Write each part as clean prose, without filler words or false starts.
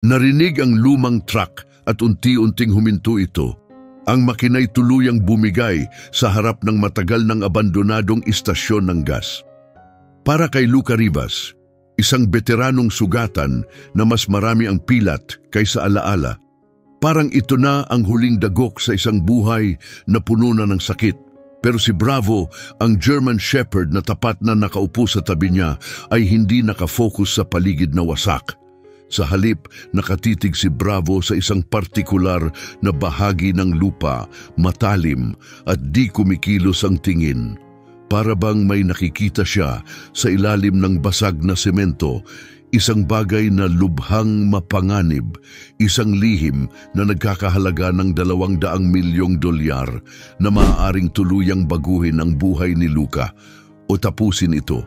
Narinig ang lumang truck at unti-unting huminto ito. Ang makina'y tuluyang bumigay sa harap ng matagal ng abandonadong istasyon ng gas. Para kay Luca Rivas, isang veteranong sugatan na mas marami ang pilat kaysa alaala, parang ito na ang huling dagok sa isang buhay na puno na ng sakit. Pero si Bravo, ang German Shepherd na tapat na nakaupo sa tabi niya, ay hindi nakafocus sa paligid na wasak. Sa halip, nakatitig si Bravo sa isang partikular na bahagi ng lupa, matalim at di kumikilos ang tingin. Para bang may nakikita siya sa ilalim ng basag na semento, isang bagay na lubhang mapanganib, isang lihim na nagkakahalaga ng $200 milyong na maaaring tuluyang baguhin ang buhay ni Luca o tapusin ito.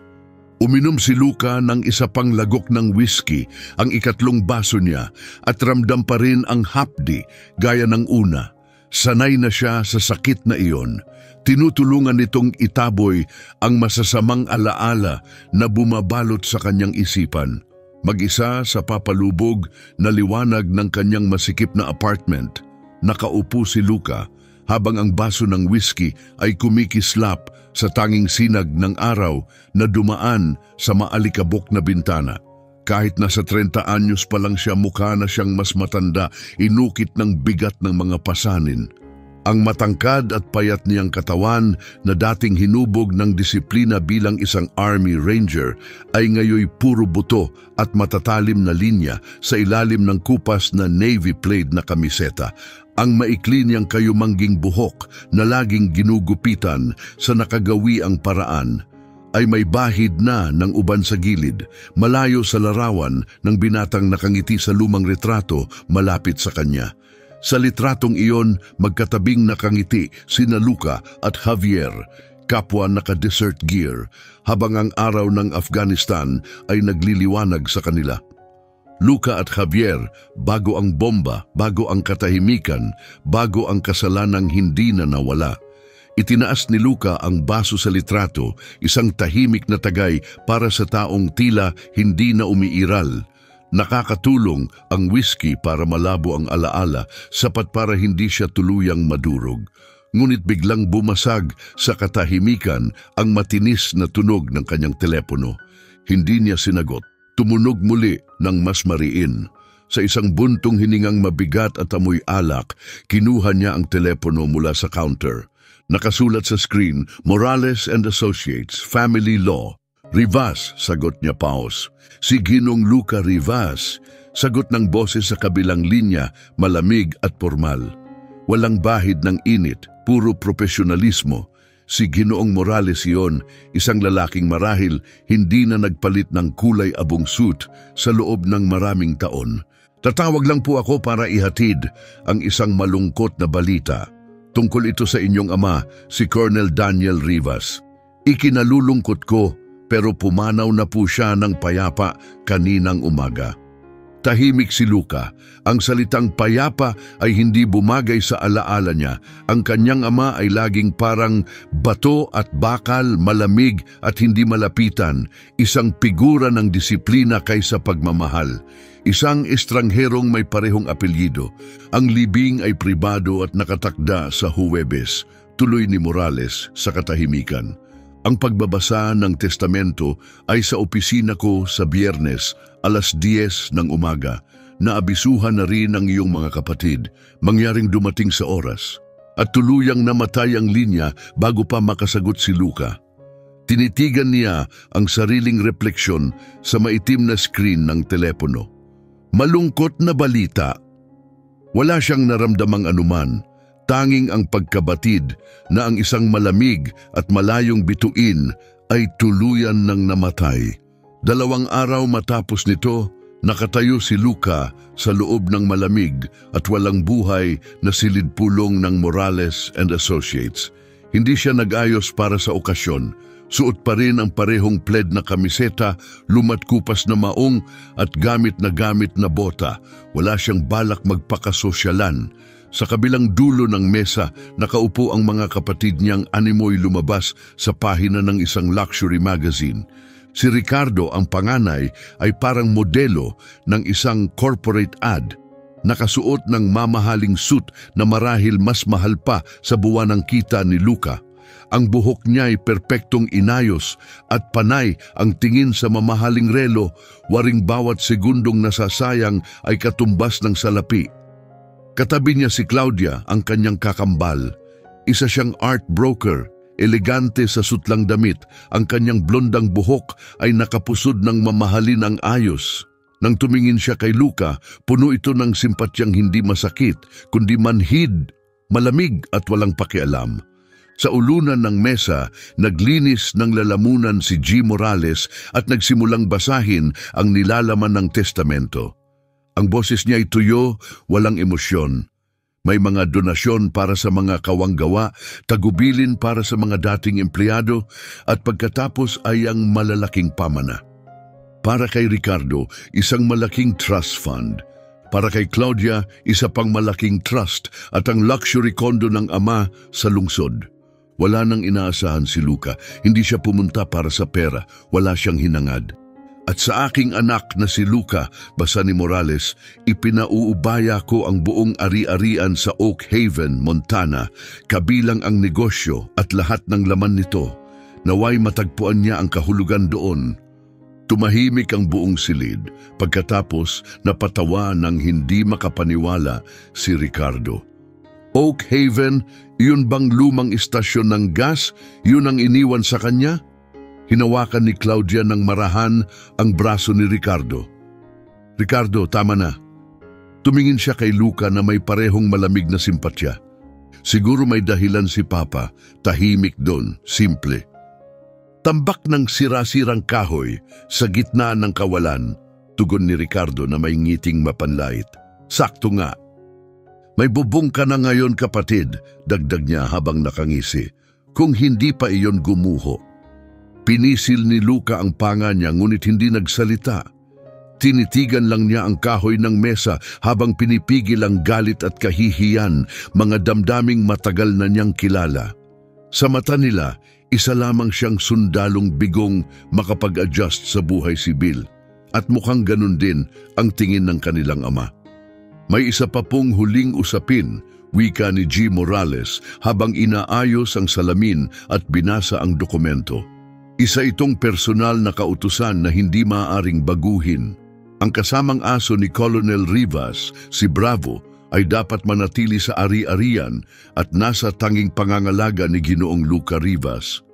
Uminom si Luca ng isa pang lagok ng whiskey, ang ikatlong baso niya, at ramdam pa rin ang hapdi gaya ng una. Sanay na siya sa sakit na iyon. Tinutulungan nitong itaboy ang masasamang alaala na bumabalot sa kanyang isipan. Mag-isa sa papalubog na liwanag ng kanyang masikip na apartment, nakaupo si Luca habang ang baso ng whiskey ay kumikislap sa tanging sinag ng araw na dumaan sa maalikabok na bintana. Kahit nasa 30 anyos pa lang siya, mukha na siyang mas matanda, inukit ng bigat ng mga pasanin. Ang matangkad at payat niyang katawan na dating hinubog ng disiplina bilang isang Army Ranger ay ngayoy puro buto at matatalim na linya sa ilalim ng kupas na navy plaid na kamiseta. Ang maikli niyang kayumangging buhok na laging ginugupitan sa nakagawiang paraan ay may bahid na ng uban sa gilid, malayo sa larawan ng binatang nakangiti sa lumang retrato malapit sa kanya. Sa litratong iyon, magkatabing nakangiti sina Luca at Javier, kapwa naka-desert gear, habang ang araw ng Afghanistan ay nagliliwanag sa kanila. Luca at Javier, bago ang bomba, bago ang katahimikan, bago ang kasalanang hindi na nawala. Itinaas ni Luca ang baso sa litrato, isang tahimik na tagay para sa taong tila hindi na umiiral. Nakakatulong ang whiskey para malabo ang alaala, sapat para hindi siya tuluyang madurog. Ngunit biglang bumasag sa katahimikan ang matinis na tunog ng kanyang telepono. Hindi niya sinagot. Tumunog muli ng mas mariin. Sa isang buntong hiningang mabigat at amoy alak, kinuha niya ang telepono mula sa counter. Nakasulat sa screen, Morales and Associates, Family Law. Rivas, sagot niya paus. Si Ginong Luca Rivas, sagot ng boses sa kabilang linya, malamig at formal. Walang bahid ng init, puro profesionalismo. Si Ginoong Morales iyon, isang lalaking marahil hindi na nagpalit ng kulay abong suit sa loob ng maraming taon. Tatawag lang po ako para ihatid ang isang malungkot na balita. Tungkol ito sa inyong ama, si Colonel Daniel Rivas. Ikinalulungkot ko, pero pumanaw na po siya ng payapa kaninang umaga. Tahimik si Luca. Ang salitang payapa ay hindi bumagay sa alaala niya. Ang kanyang ama ay laging parang bato at bakal, malamig at hindi malapitan. Isang figura ng disiplina kaysa pagmamahal. Isang estrangherong may parehong apelyido. Ang libing ay pribado at nakatakda sa Huwebes, tuloy ni Morales sa katahimikan. Ang pagbabasa ng testamento ay sa opisina ko sa Biyernes, 10:00 ng umaga. Naabisuhan na rin ang iyong mga kapatid, mangyaring dumating sa oras. At tuluyang namatay ang linya bago pa makasagot si Luca. Tinitigan niya ang sariling refleksyon sa maitim na screen ng telepono. Malungkot na balita. Wala siyang naramdamang anuman. Tanging ang pagkabatid na ang isang malamig at malayong bituin ay tuluyan ng namatay. 2 araw matapos nito, nakatayo si Luca sa loob ng malamig at walang buhay na silid-pulong ng Morales and Associates. Hindi siya nag-ayos para sa okasyon. Suot pa rin ang parehong plaid na kamiseta, lumatkupas na maong at gamit na bota. Wala siyang balak magpakasosyalan. Sa kabilang dulo ng mesa, nakaupo ang mga kapatid niyang animoy lumabas sa pahina ng isang luxury magazine. Si Ricardo, ang panganay, ay parang modelo ng isang corporate ad, nakasuot ng mamahaling suit na marahil mas mahal pa sa buwan ng kita ni Luca. Ang buhok niya ay perpektong inayos at panay ang tingin sa mamahaling relo, waring bawat segundong nasasayang ay katumbas ng salapi. Katabi niya si Claudia, ang kanyang kakambal. Isa siyang art broker, elegante sa sutlang damit. Ang kanyang blondang buhok ay nakapusod ng mamahalin ang ayos. Nang tumingin siya kay Luca, puno ito ng simpatyang hindi masakit, kundi manhid, malamig at walang pakialam. Sa ulunan ng mesa, naglinis ng lalamunan si G. Morales at nagsimulang basahin ang nilalaman ng testamento. Ang boses niya ay tuyo, walang emosyon. May mga donasyon para sa mga kawanggawa, tagubilin para sa mga dating empleyado, at pagkatapos ay ang malalaking pamana. Para kay Ricardo, isang malaking trust fund. Para kay Claudia, isa pang malaking trust at ang luxury condo ng ama sa lungsod. Wala nang inaasahan si Luca, hindi siya pumunta para sa pera, wala siyang hinangad. At sa aking anak na si Luca, basa ni Morales, ipinauubaya ko ang buong ari-arian sa Oak Haven, Montana, kabilang ang negosyo at lahat ng laman nito. Naway matagpuan niya ang kahulugan doon. Tumahimik ang buong silid, pagkatapos napatawa ng hindi makapaniwala si Ricardo. Oak Haven, iyon bang lumang istasyon ng gas? Yun ang iniwan sa kanya? Hinawakan ni Claudia ng marahan ang braso ni Ricardo. Ricardo, tama na. Tumingin siya kay Luca na may parehong malamig na simpatya. Siguro may dahilan si Papa, tahimik doon, simple. Tambak ng sira-sirang kahoy sa gitna ng kawalan, tugon ni Ricardo na may ngiting mapanlait. Sakto nga. May bubong ka na ngayon kapatid, dagdag niya habang nakangisi, kung hindi pa iyon gumuho. Pinisil ni Luca ang panga niya ngunit hindi nagsalita. Tinitigan lang niya ang kahoy ng mesa habang pinipigil ang galit at kahihiyan, mga damdaming matagal na niyang kilala. Sa mata nila, isa lamang siyang sundalong bigong makapag-adjust sa buhay sibil. At mukhang ganun din ang tingin ng kanilang ama. May isa pa pong huling usapin, wika ni G. Morales habang inaayos ang salamin at binasa ang dokumento. Isa itong personal na kautusan na hindi maaaring baguhin. Ang kasamang aso ni Colonel Rivas, si Bravo, ay dapat manatili sa ari-arian at nasa tanging pangangalaga ni Ginoong Luca Rivas.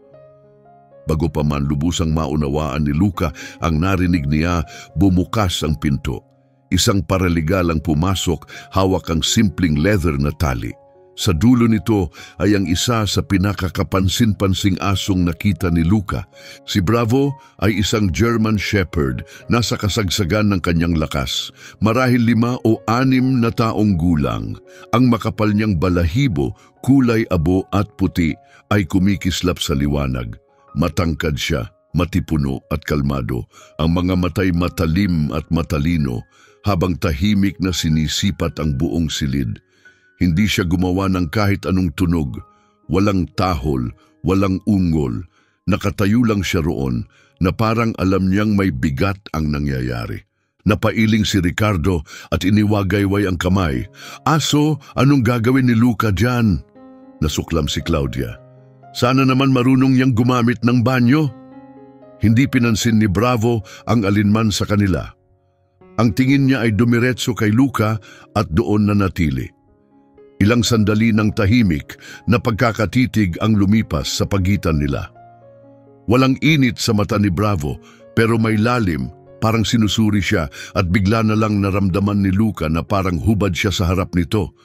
Bago pa man lubusang maunawaan ni Luca ang narinig niya, bumukas ang pinto. Isang paraligal ang pumasok, hawak ang simpleng leather na tali. Sa dulo nito ay ang isa sa pinakakapansin-pansing asong nakita ni Luca. Si Bravo ay isang German Shepherd, nasa kasagsagan ng kanyang lakas. Marahil 5 o 6 na taong gulang. Ang makapal niyang balahibo, kulay abo at puti, ay kumikislap sa liwanag. Matangkad siya, matipuno at kalmado. Ang mga matay matalim at matalino, habang tahimik na sinisipat ang buong silid. Hindi siya gumawa ng kahit anong tunog, walang tahol, walang ungol. Nakatayo lang siya roon na parang alam niyang may bigat ang nangyayari. Napailing si Ricardo at iniwagayway ang kamay. Aso, anong gagawin ni Luca dyan? Nasuklam si Claudia. Sana naman marunong niyang gumamit ng banyo. Hindi pinansin ni Bravo ang alinman sa kanila. Ang tingin niya ay dumiretso kay Luca at doon na natili. Ilang sandali ng tahimik na pagkakatitig ang lumipas sa pagitan nila. Walang init sa mata ni Bravo pero may lalim, parang sinusuri siya at bigla na lang naramdaman ni Luca na parang hubad siya sa harap nito.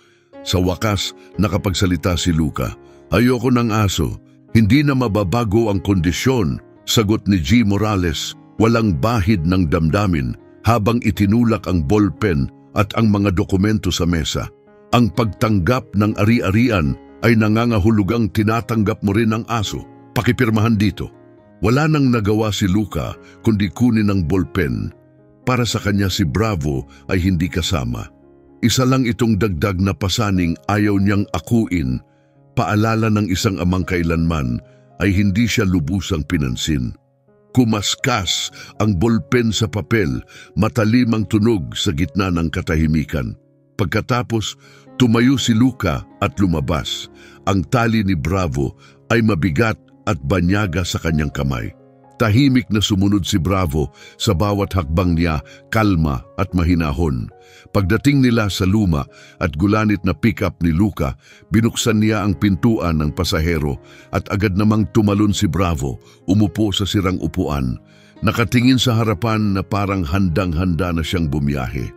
Sa wakas, nakapagsalita si Luca. Ayoko ng aso, hindi na mababago ang kondisyon, sagot ni G. Morales, walang bahid ng damdamin habang itinulak ang ballpen at ang mga dokumento sa mesa. Ang pagtanggap ng ari-arian ay nangangahulugang tinatanggap mo rin ang aso. Pakipirmahan dito. Wala nang nagawa si Luca kundi kunin ang ballpen. Para sa kanya si Bravo ay hindi kasama. Isa lang itong dagdag na pasaning ayaw niyang akuin. Paalala ng isang amang kailanman ay hindi siya lubusang pinansin. Kumaskas ang bolpen sa papel, matalim ang tunog sa gitna ng katahimikan. Pagkatapos, tumayo si Luca at lumabas. Ang tali ni Bravo ay mabigat at banyaga sa kanyang kamay. Tahimik na sumunod si Bravo sa bawat hakbang niya, kalma at mahinahon. Pagdating nila sa luma at gulanit na pick-up ni Luca, binuksan niya ang pintuan ng pasahero at agad namang tumalon si Bravo, umupo sa sirang upuan. Nakatingin sa harapan na parang handang-handa na siyang bumiyahe.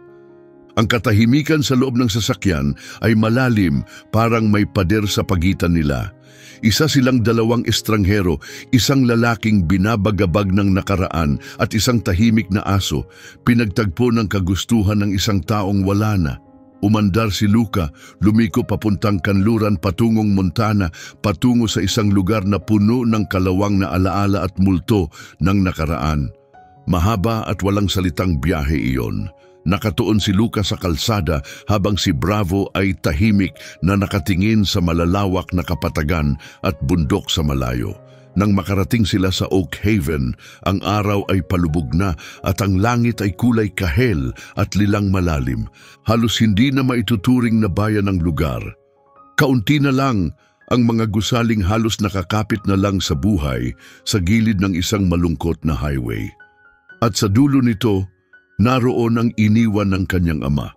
Ang katahimikan sa loob ng sasakyan ay malalim, parang may pader sa pagitan nila. Isa silang dalawang estranghero, isang lalaking binabagabag ng nakaraan at isang tahimik na aso, pinagtagpo ng kagustuhan ng isang taong wala na. Umandar si Luca, lumiko papuntang kanluran patungong Montana, patungo sa isang lugar na puno ng kalawang na alaala at multo ng nakaraan. Mahaba at walang salitang biyahe iyon. Nakatuon si Luca sa kalsada habang si Bravo ay tahimik na nakatingin sa malalawak na kapatagan at bundok sa malayo. Nang makarating sila sa Oak Haven, ang araw ay palubog na at ang langit ay kulay kahel at lilang malalim. Halos hindi na maituturing na bayan ng lugar. Kaunti na lang ang mga gusaling halos nakakapit na lang sa buhay sa gilid ng isang malungkot na highway. At sa dulo nito, naroon ang iniwan ng kanyang ama.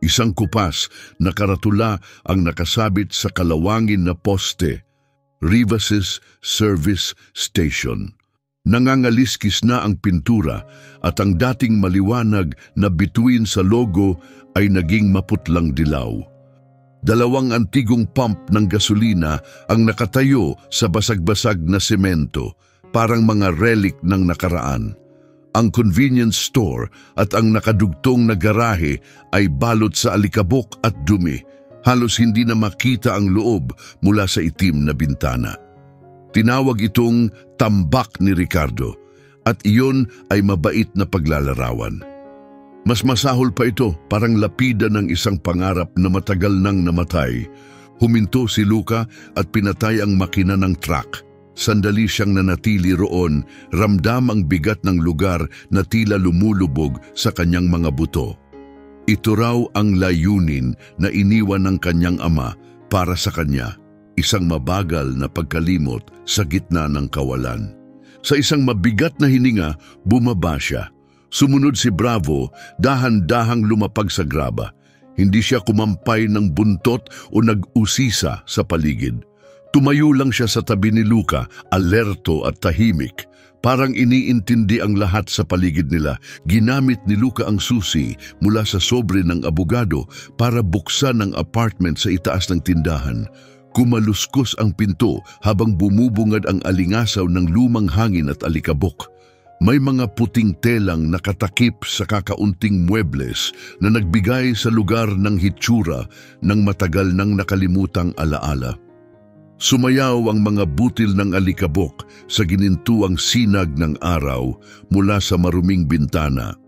Isang kupas na karatula ang nakasabit sa kalawangin na poste, Rivas's Service Station. Nangangaliskis na ang pintura at ang dating maliwanag na bituin sa logo ay naging maputlang dilaw. Dalawang antigong pump ng gasolina ang nakatayo sa basag-basag na semento, parang mga relic ng nakaraan. Ang convenience store at ang nakadugtong na garahe ay balot sa alikabok at dumi. Halos hindi na makita ang loob mula sa itim na bintana. Tinawag itong tambak ni Ricardo at iyon ay mabait na paglalarawan. Mas masahol pa ito, parang lapida ng isang pangarap na matagal nang namatay. Huminto si Luca at pinatay ang makina ng truck. Sandali siyang nanatili roon, ramdam ang bigat ng lugar na tila lumulubog sa kanyang mga buto. Ito raw ang layunin na iniwan ng kanyang ama para sa kanya, isang mabagal na pagkalimot sa gitna ng kawalan. Sa isang mabigat na hininga, bumaba siya. Sumunod si Bravo, dahan-dahang lumapag sa graba. Hindi siya kumampay ng buntot o nag-usisa sa paligid. Tumayo lang siya sa tabi ni Luca, alerto at tahimik. Parang iniintindi ang lahat sa paligid nila. Ginamit ni Luca ang susi mula sa sobre ng abogado para buksan ang apartment sa itaas ng tindahan. Kumaluskos ang pinto habang bumubungad ang alingasaw ng lumang hangin at alikabok. May mga puting telang nakatakip sa kakaunting muebles na nagbigay sa lugar ng hitsura ng matagal nang nakalimutang alaala. Sumayaw ang mga butil ng alikabok sa ginintuang sinag ng araw mula sa maruming bintana.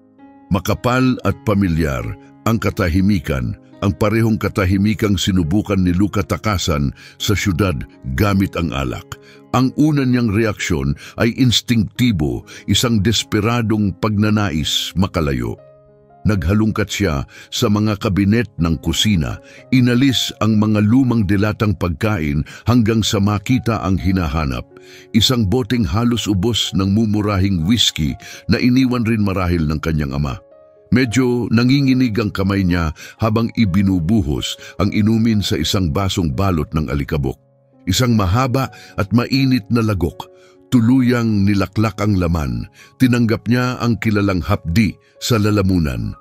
Makapal at pamilyar ang katahimikan, ang parehong katahimikang sinubukan ni Luca takasan sa syudad gamit ang alak. Ang una niyang reaksyon ay instingtibo, isang desperadong pagnanais makalayo. Naghalungkat siya sa mga kabinet ng kusina, inalis ang mga lumang dilatang pagkain hanggang sa makita ang hinahanap. Isang boteng halos ubos ng mumurahing whiskey na iniwan rin marahil ng kanyang ama. Medyo nanginginig ang kamay niya habang ibinubuhos ang inumin sa isang basong balot ng alikabok. Isang mahaba at mainit na lagok. Tuluyang nilaklak ang laman. Tinanggap niya ang kilalang hapdi sa lalamunan.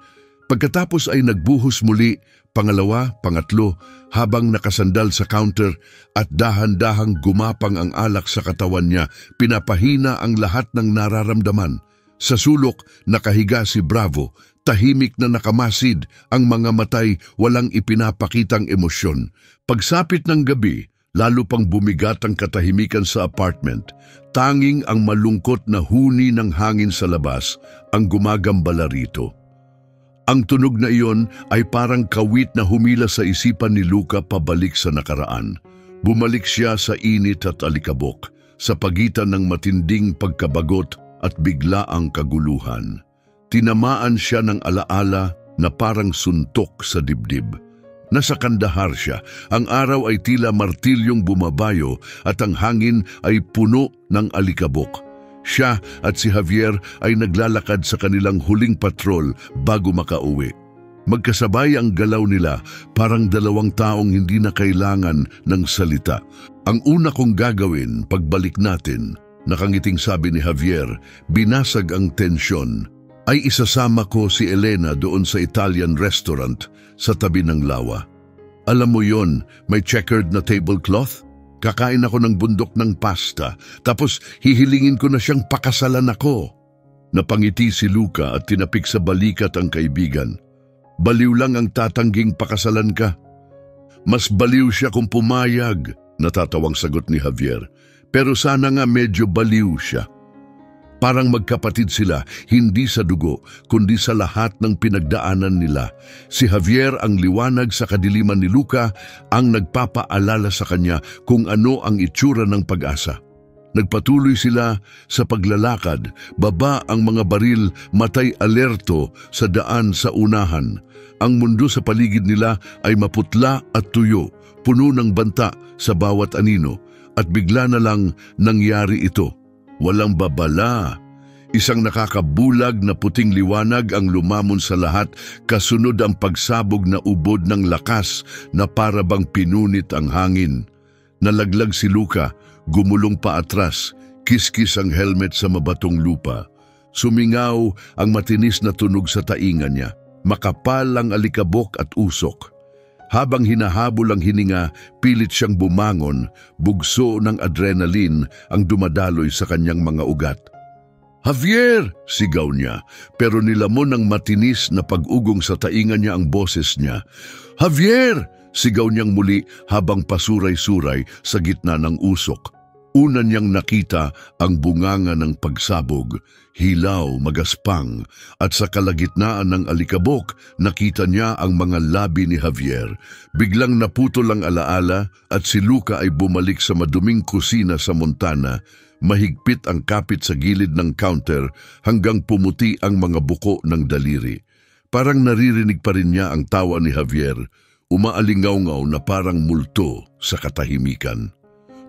Pagkatapos ay nagbuhos muli, pangalawa, pangatlo, habang nakasandal sa counter at dahan-dahang gumapang ang alak sa katawan niya, pinapahina ang lahat ng nararamdaman. Sa sulok, nakahiga si Bravo, tahimik na nakamasid, ang mga matay walang ipinapakitang emosyon. Pagsapit ng gabi, lalo pang bumigat ang katahimikan sa apartment. Tanging ang malungkot na huni ng hangin sa labas ang gumagambala rito. Ang tunog na iyon ay parang kawit na humila sa isipan ni Luca pabalik sa nakaraan. Bumalik siya sa init at alikabok, sa pagitan ng matinding pagkabagot at bigla ang kaguluhan. Tinamaan siya ng alaala na parang suntok sa dibdib. Nasa Kandahar siya, ang araw ay tila martilyong bumabayo at ang hangin ay puno ng alikabok. Siya at si Javier ay naglalakad sa kanilang huling patrol bago makauwi. Magkasabay ang galaw nila, parang dalawang taong hindi na kailangan ng salita. Ang una kong gagawin pagbalik natin, nakangiting sabi ni Javier, binasag ang tensyon, ay isasama ko si Elena doon sa Italian restaurant sa tabi ng lawa. Alam mo yon, may checkered na tablecloth? Kakain ako ng bundok ng pasta, tapos hihilingin ko na siyang pakasalan ako. Napangiti si Luca at tinapik sa balikat ang kaibigan. Baliw lang ang tatangging pakasalan ka. Mas baliw siya kung pumayag, natatawang sagot ni Javier. Pero sana nga medyo baliw siya. Parang magkapatid sila, hindi sa dugo, kundi sa lahat ng pinagdaanan nila. Si Javier ang liwanag sa kadiliman ni Luca, ang nagpapaalala sa kanya kung ano ang itsura ng pag-asa. Nagpatuloy sila sa paglalakad, baba ang mga baril, matay alerto sa daan sa unahan. Ang mundo sa paligid nila ay maputla at tuyo, puno ng banta sa bawat anino, at bigla na lang nangyari ito. Walang babala. Isang nakakabulag na puting liwanag ang lumamon sa lahat, kasunod ang pagsabog na ubod ng lakas na para bang pinunit ang hangin. Nalaglag si Luca, gumulong pa atras, kiskis ang helmet sa mabatong lupa. Sumingaw ang matinis na tunog sa tainga niya, makapal ang alikabok at usok. Habang hinahabol ang hininga, pilit siyang bumangon, bugso ng adrenaline ang dumadaloy sa kanyang mga ugat. "Javier!" sigaw niya, pero nilamon ng matinis na pag-ugong sa tainga niya ang boses niya. "Javier!" sigaw niyang muli habang pasuray-suray sa gitna ng usok. Una niyang nakita ang bunganga ng pagsabog, hilaw, magaspang, at sa kalagitnaan ng alikabok, nakita niya ang mga labi ni Javier. Biglang naputol ang alaala at si Luca ay bumalik sa maduming kusina sa Montana. Mahigpit ang kapit sa gilid ng counter hanggang pumuti ang mga buko ng daliri. Parang naririnig pa rin niya ang tawa ni Javier, umaalingaw-ngaw na parang multo sa katahimikan.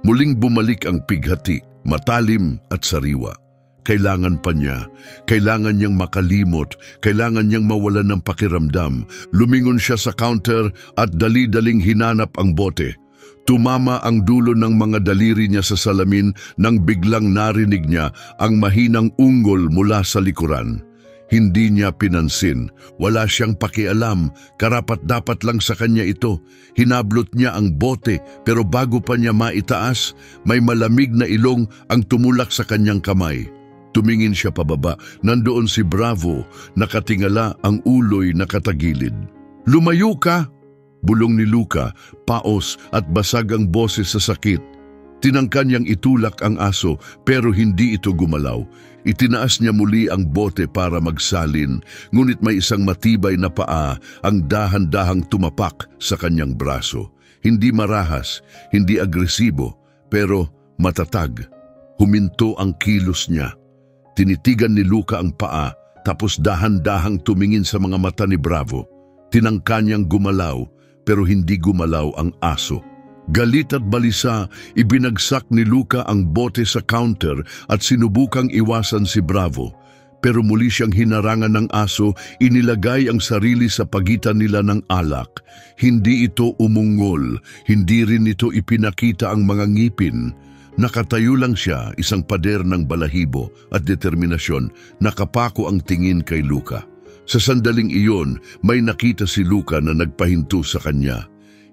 Muling bumalik ang pighati, matalim at sariwa. Kailangan pa niya, kailangan niyang makalimot, kailangan niyang mawalan ng pakiramdam. Lumingon siya sa counter at dali-daling hinanap ang bote. Tumama ang dulo ng mga daliri niya sa salamin nang biglang narinig niya ang mahinang ungol mula sa likuran. Hindi niya pinansin, wala siyang pakialam, karapat-dapat lang sa kanya ito. Hinablot niya ang bote pero bago pa niya maitaas, may malamig na ilong ang tumulak sa kanyang kamay. Tumingin siya pababa, nandoon si Bravo, nakatingala ang ulo'y nakatagilid. "Lumayo ka!" bulong ni Luca, paos at basag ang boses sa sakit. Tinangkan niyang itulak ang aso pero hindi ito gumalaw. Itinaas niya muli ang bote para magsalin, ngunit may isang matibay na paa ang dahan-dahang tumapak sa kanyang braso. Hindi marahas, hindi agresibo, pero matatag. Huminto ang kilos niya. Tinitigan ni Luca ang paa, tapos dahan-dahang tumingin sa mga mata ni Bravo. Tinangkan niyang gumalaw, pero hindi gumalaw ang aso. Galit at balisa, ibinagsak ni Luca ang bote sa counter at sinubukang iwasan si Bravo. Pero muli siyang hinarangan ng aso, inilagay ang sarili sa pagitan nila ng alak. Hindi ito umungol, hindi rin ito ipinakita ang mga ngipin. Nakatayo lang siya, isang pader ng balahibo at determinasyon, nakapako ang tingin kay Luca. Sa sandaling iyon, may nakita si Luca na nagpahinto sa kanya.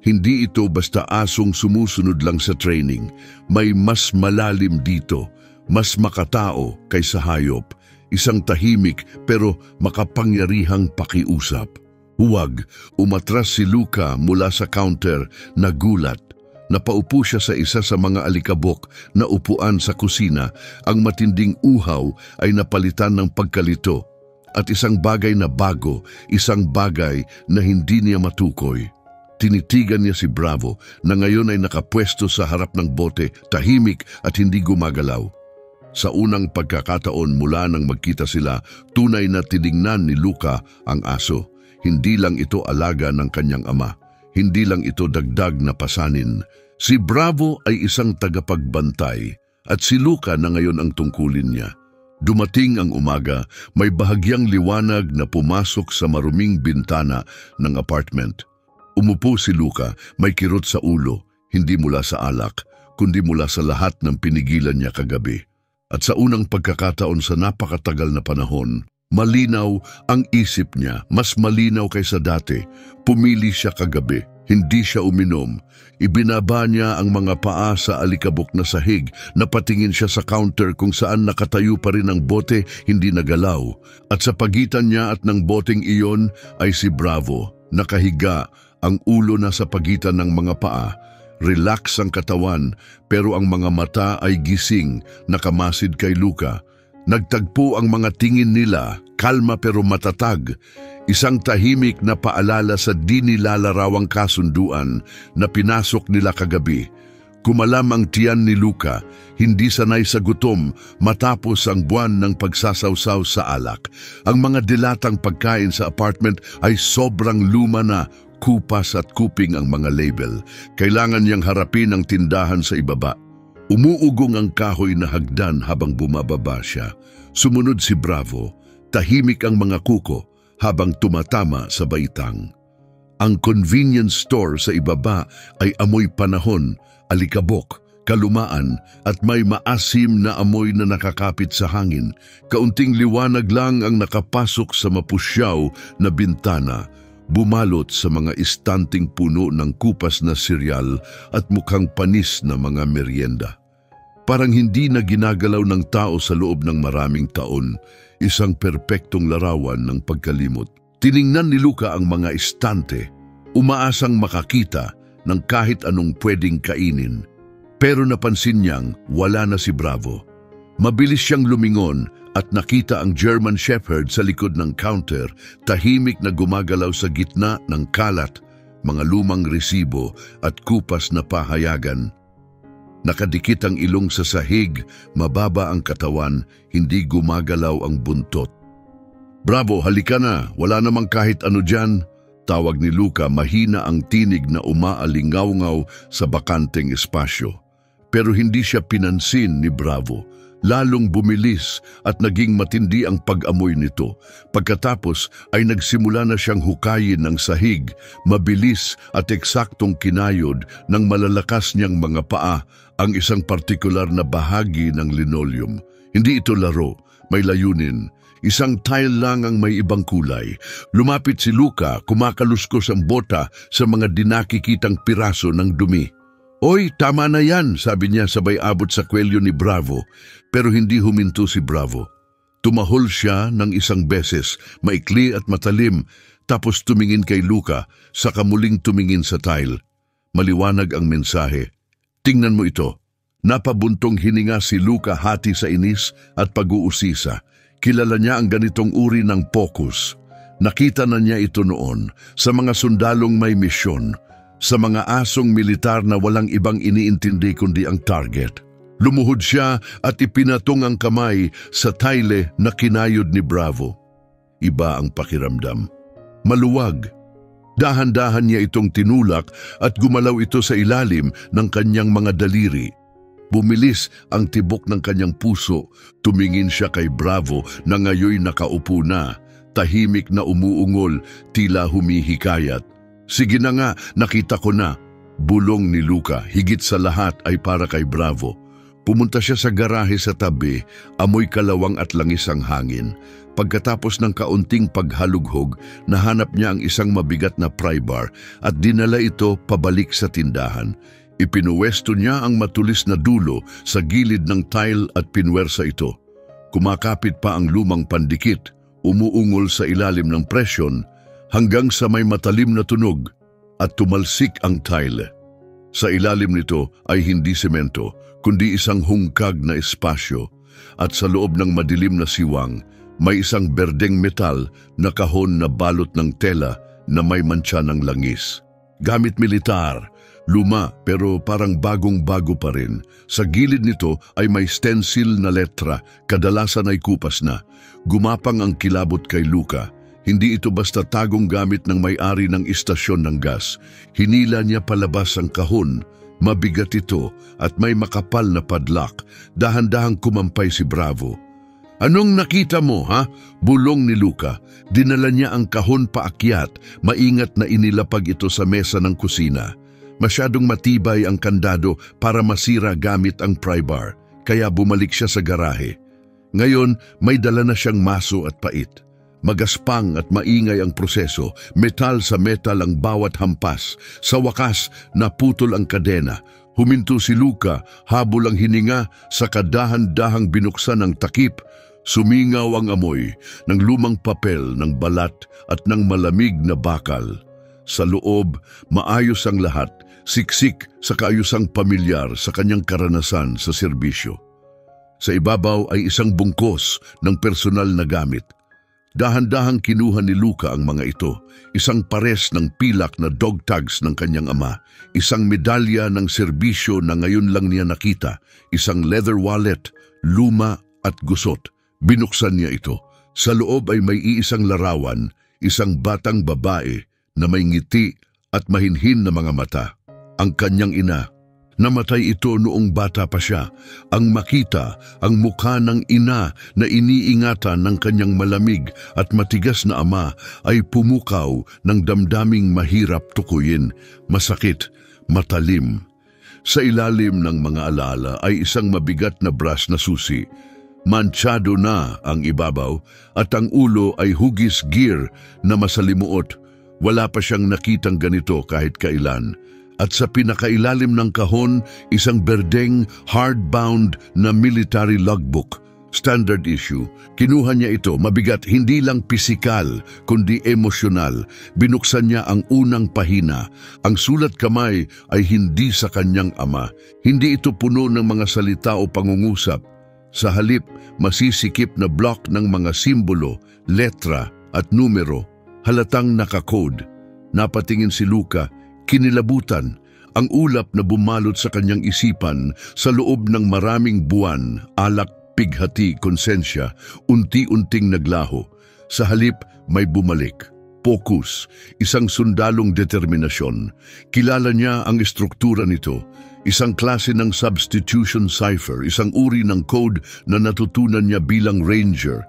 Hindi ito basta asong sumusunod lang sa training. May mas malalim dito, mas makatao kaysa hayop. Isang tahimik pero makapangyarihang pakiusap. Huwag, umatras si Luca mula sa counter, nagulat. Napaupo siya sa isa sa mga alikabok na upuan sa kusina. Ang matinding uhaw ay napalitan ng pagkalito. At isang bagay na bago, isang bagay na hindi niya matukoy. Tinitigan niya si Bravo na ngayon ay nakapwesto sa harap ng bote, tahimik at hindi gumagalaw. Sa unang pagkakataon mula nang magkita sila, tunay na tiningnan ni Luca ang aso. Hindi lang ito alaga ng kanyang ama. Hindi lang ito dagdag na pasanin. Si Bravo ay isang tagapagbantay at si Luca na ngayon ang tungkulin niya. Dumating ang umaga, may bahagyang liwanag na pumasok sa maruming bintana ng apartment. Umupo si Luca, may kirot sa ulo, hindi mula sa alak, kundi mula sa lahat ng pinigilan niya kagabi. At sa unang pagkakataon sa napakatagal na panahon, malinaw ang isip niya, mas malinaw kaysa dati. Pumili siya kagabi, hindi siya uminom. Ibinaba niya ang mga paa sa alikabok na sahig, napatingin siya sa counter kung saan nakatayo pa rin ang bote, hindi nagalaw. At sa pagitan niya at ng boteng iyon ay si Bravo, nakahiga, ang ulo na sa pagitan ng mga paa. Relax ang katawan, pero ang mga mata ay gising, nakamasid kay Luca. Nagtagpo ang mga tingin nila, kalma pero matatag. Isang tahimik na paalala sa di nilalarawang kasunduan na pinasok nila kagabi. Kumalam ang tiyan ni Luca, hindi sanay sa gutom matapos ang buwan ng pagsasawsaw sa alak. Ang mga dilatang pagkain sa apartment ay sobrang luma na, kupas at kuping ang mga label. Kailangan niyang harapin ang tindahan sa ibaba. Umuugong ang kahoy na hagdan habang bumababa siya. Sumunod si Bravo, tahimik ang mga kuko habang tumatama sa baitang. Ang convenience store sa ibaba ay amoy panahon, alikabok, kalumaan at may maasim na amoy na nakakapit sa hangin. Kaunting liwanag lang ang nakapasok sa mapusyaw na bintana, bumalot sa mga istanting puno ng kupas na seryal at mukhang panis na mga merienda. Parang hindi na ginagalaw ng tao sa loob ng maraming taon, isang perpektong larawan ng pagkalimot. Tiningnan ni Luca ang mga istante, umaasang makakita ng kahit anong pwedeng kainin. Pero napansin niyang wala na si Bravo. Mabilis siyang lumingon at nakita ang German Shepherd sa likod ng counter, tahimik na gumagalaw sa gitna ng kalat, mga lumang resibo at kupas na pahayagan. Nakadikit ang ilong sa sahig, mababa ang katawan, hindi gumagalaw ang buntot. "Bravo, halika na, wala namang kahit ano dyan," tawag ni Luca, mahina ang tinig na umaalingaw-ngaw sa bakanteng espasyo. Pero hindi siya pinansin ni Bravo. Lalong bumilis at naging matindi ang pag-amoy nito. Pagkatapos ay nagsimula na siyang hukayin ng sahig, mabilis at eksaktong kinayod ng malalakas niyang mga paa ang isang partikular na bahagi ng linoleum. Hindi ito laro, may layunin. Isang tile lang ang may ibang kulay. Lumapit si Luca, kumakaluskos ang bota sa mga dinakikitang piraso ng dumi. "Oy, tama na yan," sabi niya sabay abot sa kwelyo ni Bravo. Pero hindi huminto si Bravo. Tumahol siya ng isang beses, maikli at matalim, tapos tumingin kay Luca, saka muling tumingin sa tile. Maliwanag ang mensahe. "Tingnan mo ito." Napabuntong hininga si Luca hati sa inis at pag-uusisa. Kilala niya ang ganitong uri ng focus. Nakita na niya ito noon sa mga sundalong may misyon, sa mga asong militar na walang ibang iniintindi kundi ang target. Lumuhod siya at ipinatong ang kamay sa tile na kinayod ni Bravo. Iba ang pakiramdam. Maluwag. Dahan-dahan niya itong tinulak at gumalaw ito sa ilalim ng kanyang mga daliri. Bumilis ang tibok ng kanyang puso. Tumingin siya kay Bravo na ngayoy nakaupo na, tahimik na umuungol, tila humihikayat. "Sige na nga, nakita ko na." Bulong ni Luca, higit sa lahat ay para kay Bravo. Pumunta siya sa garahe sa tabi, amoy kalawang at langis ang hangin. Pagkatapos ng kaunting paghalughog, nahanap niya ang isang mabigat na pry bar at dinala ito pabalik sa tindahan. Ipinuwesto niya ang matulis na dulo sa gilid ng tile at pinwersa ito. Kumakapit pa ang lumang pandikit, umuungol sa ilalim ng presyon hanggang sa may matalim na tunog at tumalsik ang tile. Sa ilalim nito ay hindi semento, kundi isang hungkag na espasyo, at sa loob ng madilim na siwang, may isang berdeng metal na kahon na balot ng tela na may mantsa ng langis. Gamit militar, luma pero parang bagong-bago pa rin. Sa gilid nito ay may stencil na letra, kadalasan ay kupas na. Gumapang ang kilabot kay Luca. Hindi ito basta tagong gamit ng may-ari ng istasyon ng gas. Hinila niya palabas ang kahon. Mabigat ito at may makapal na padlock. Dahan-dahang kumampay si Bravo. "Anong nakita mo, ha?" Bulong ni Luca. Dinala niya ang kahon paakyat, maingat na inilapag ito sa mesa ng kusina. Masyadong matibay ang kandado para masira gamit ang pry bar, kaya bumalik siya sa garahe. Ngayon, may dala na siyang maso at pait. Magaspang at maingay ang proseso, metal sa metal ang bawat hampas. Sa wakas, naputol ang kadena. Huminto si Luca, habol ang hininga, sa kadahan-dahang binuksan ang takip. Sumingaw ang amoy ng lumang papel, ng balat at ng malamig na bakal. Sa loob, maayos ang lahat, siksik sa kaayusang pamilyar sa kanyang karanasan sa serbisyo. Sa ibabaw ay isang bungkos ng personal na gamit. Dahan-dahang kinuha ni Luca ang mga ito, isang pares ng pilak na dog tags ng kanyang ama, isang medalya ng serbisyo na ngayon lang niya nakita, isang leather wallet, luma at gusot. Binuksan niya ito. Sa loob ay may iisang larawan, isang batang babae na may ngiti at mahinhin na mga mata. Ang kanyang ina. Namatay ito noong bata pa siya. Ang makita, ang mukha ng ina na iniingatan ng kanyang malamig at matigas na ama ay pumukaw ng damdaming mahirap tukuyin, masakit, matalim. Sa ilalim ng mga alaala ay isang mabigat na brass na susi. Manchado na ang ibabaw at ang ulo ay hugis gear na masalimuot. Wala pa siyang nakitang ganito kahit kailan. At sa pinakailalim ng kahon, isang berdeng, hardbound na military logbook. Standard issue. Kinuha niya ito, mabigat, hindi lang pisikal, kundi emosyonal. Binuksan niya ang unang pahina. Ang sulat kamay ay hindi sa kanyang ama. Hindi ito puno ng mga salita o pangungusap. Sa halip, masisikip na block ng mga simbolo, letra at numero. Halatang nakakode. Napatingin si Luca. Kinilabutan, ang ulap na bumalot sa kanyang isipan sa loob ng maraming buwan, alak, pighati, konsensya, unti-unting naglaho. Sa halip, may bumalik. Focus, isang sundalong determinasyon. Kilala niya ang estruktura nito. Isang klase ng substitution cipher, isang uri ng code na natutunan niya bilang ranger.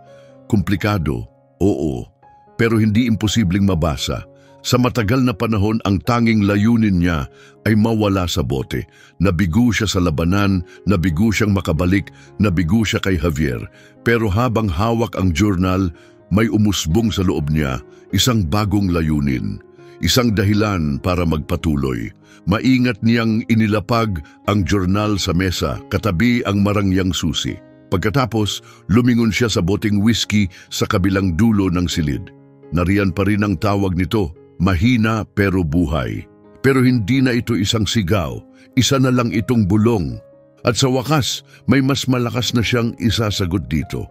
Komplikado, oo, pero hindi imposibleng mabasa. Sa matagal na panahon, ang tanging layunin niya ay mawala sa bote. Nabigo siya sa labanan, nabigo siyang makabalik, nabigo siya kay Javier. Pero habang hawak ang journal, may umusbong sa loob niya, isang bagong layunin. Isang dahilan para magpatuloy. Maingat niyang inilapag ang journal sa mesa, katabi ang marangyang susi. Pagkatapos, lumingon siya sa boteng whiskey sa kabilang dulo ng silid. Nariyan pa rin ang tawag nito, mahina pero buhay. Pero hindi na ito isang sigaw, isa na lang itong bulong. At sa wakas, may mas malakas na siyang isasagot dito.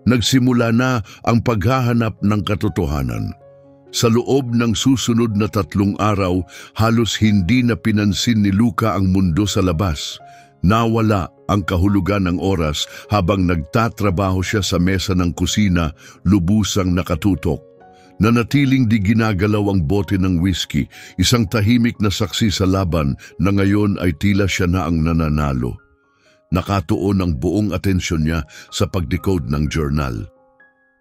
Nagsimula na ang paghahanap ng katotohanan. Sa loob ng susunod na 3 araw, halos hindi na pinansin ni Luca ang mundo sa labas. Nawala ang kahulugan ng oras habang nagtatrabaho siya sa mesa ng kusina, lubusang nakatutok. Nanatiling di ginagalaw ang bote ng whiskey, isang tahimik na saksi sa laban na ngayon ay tila siya na ang nananalo. Nakatuon ang buong atensyon niya sa pag-decode ng journal.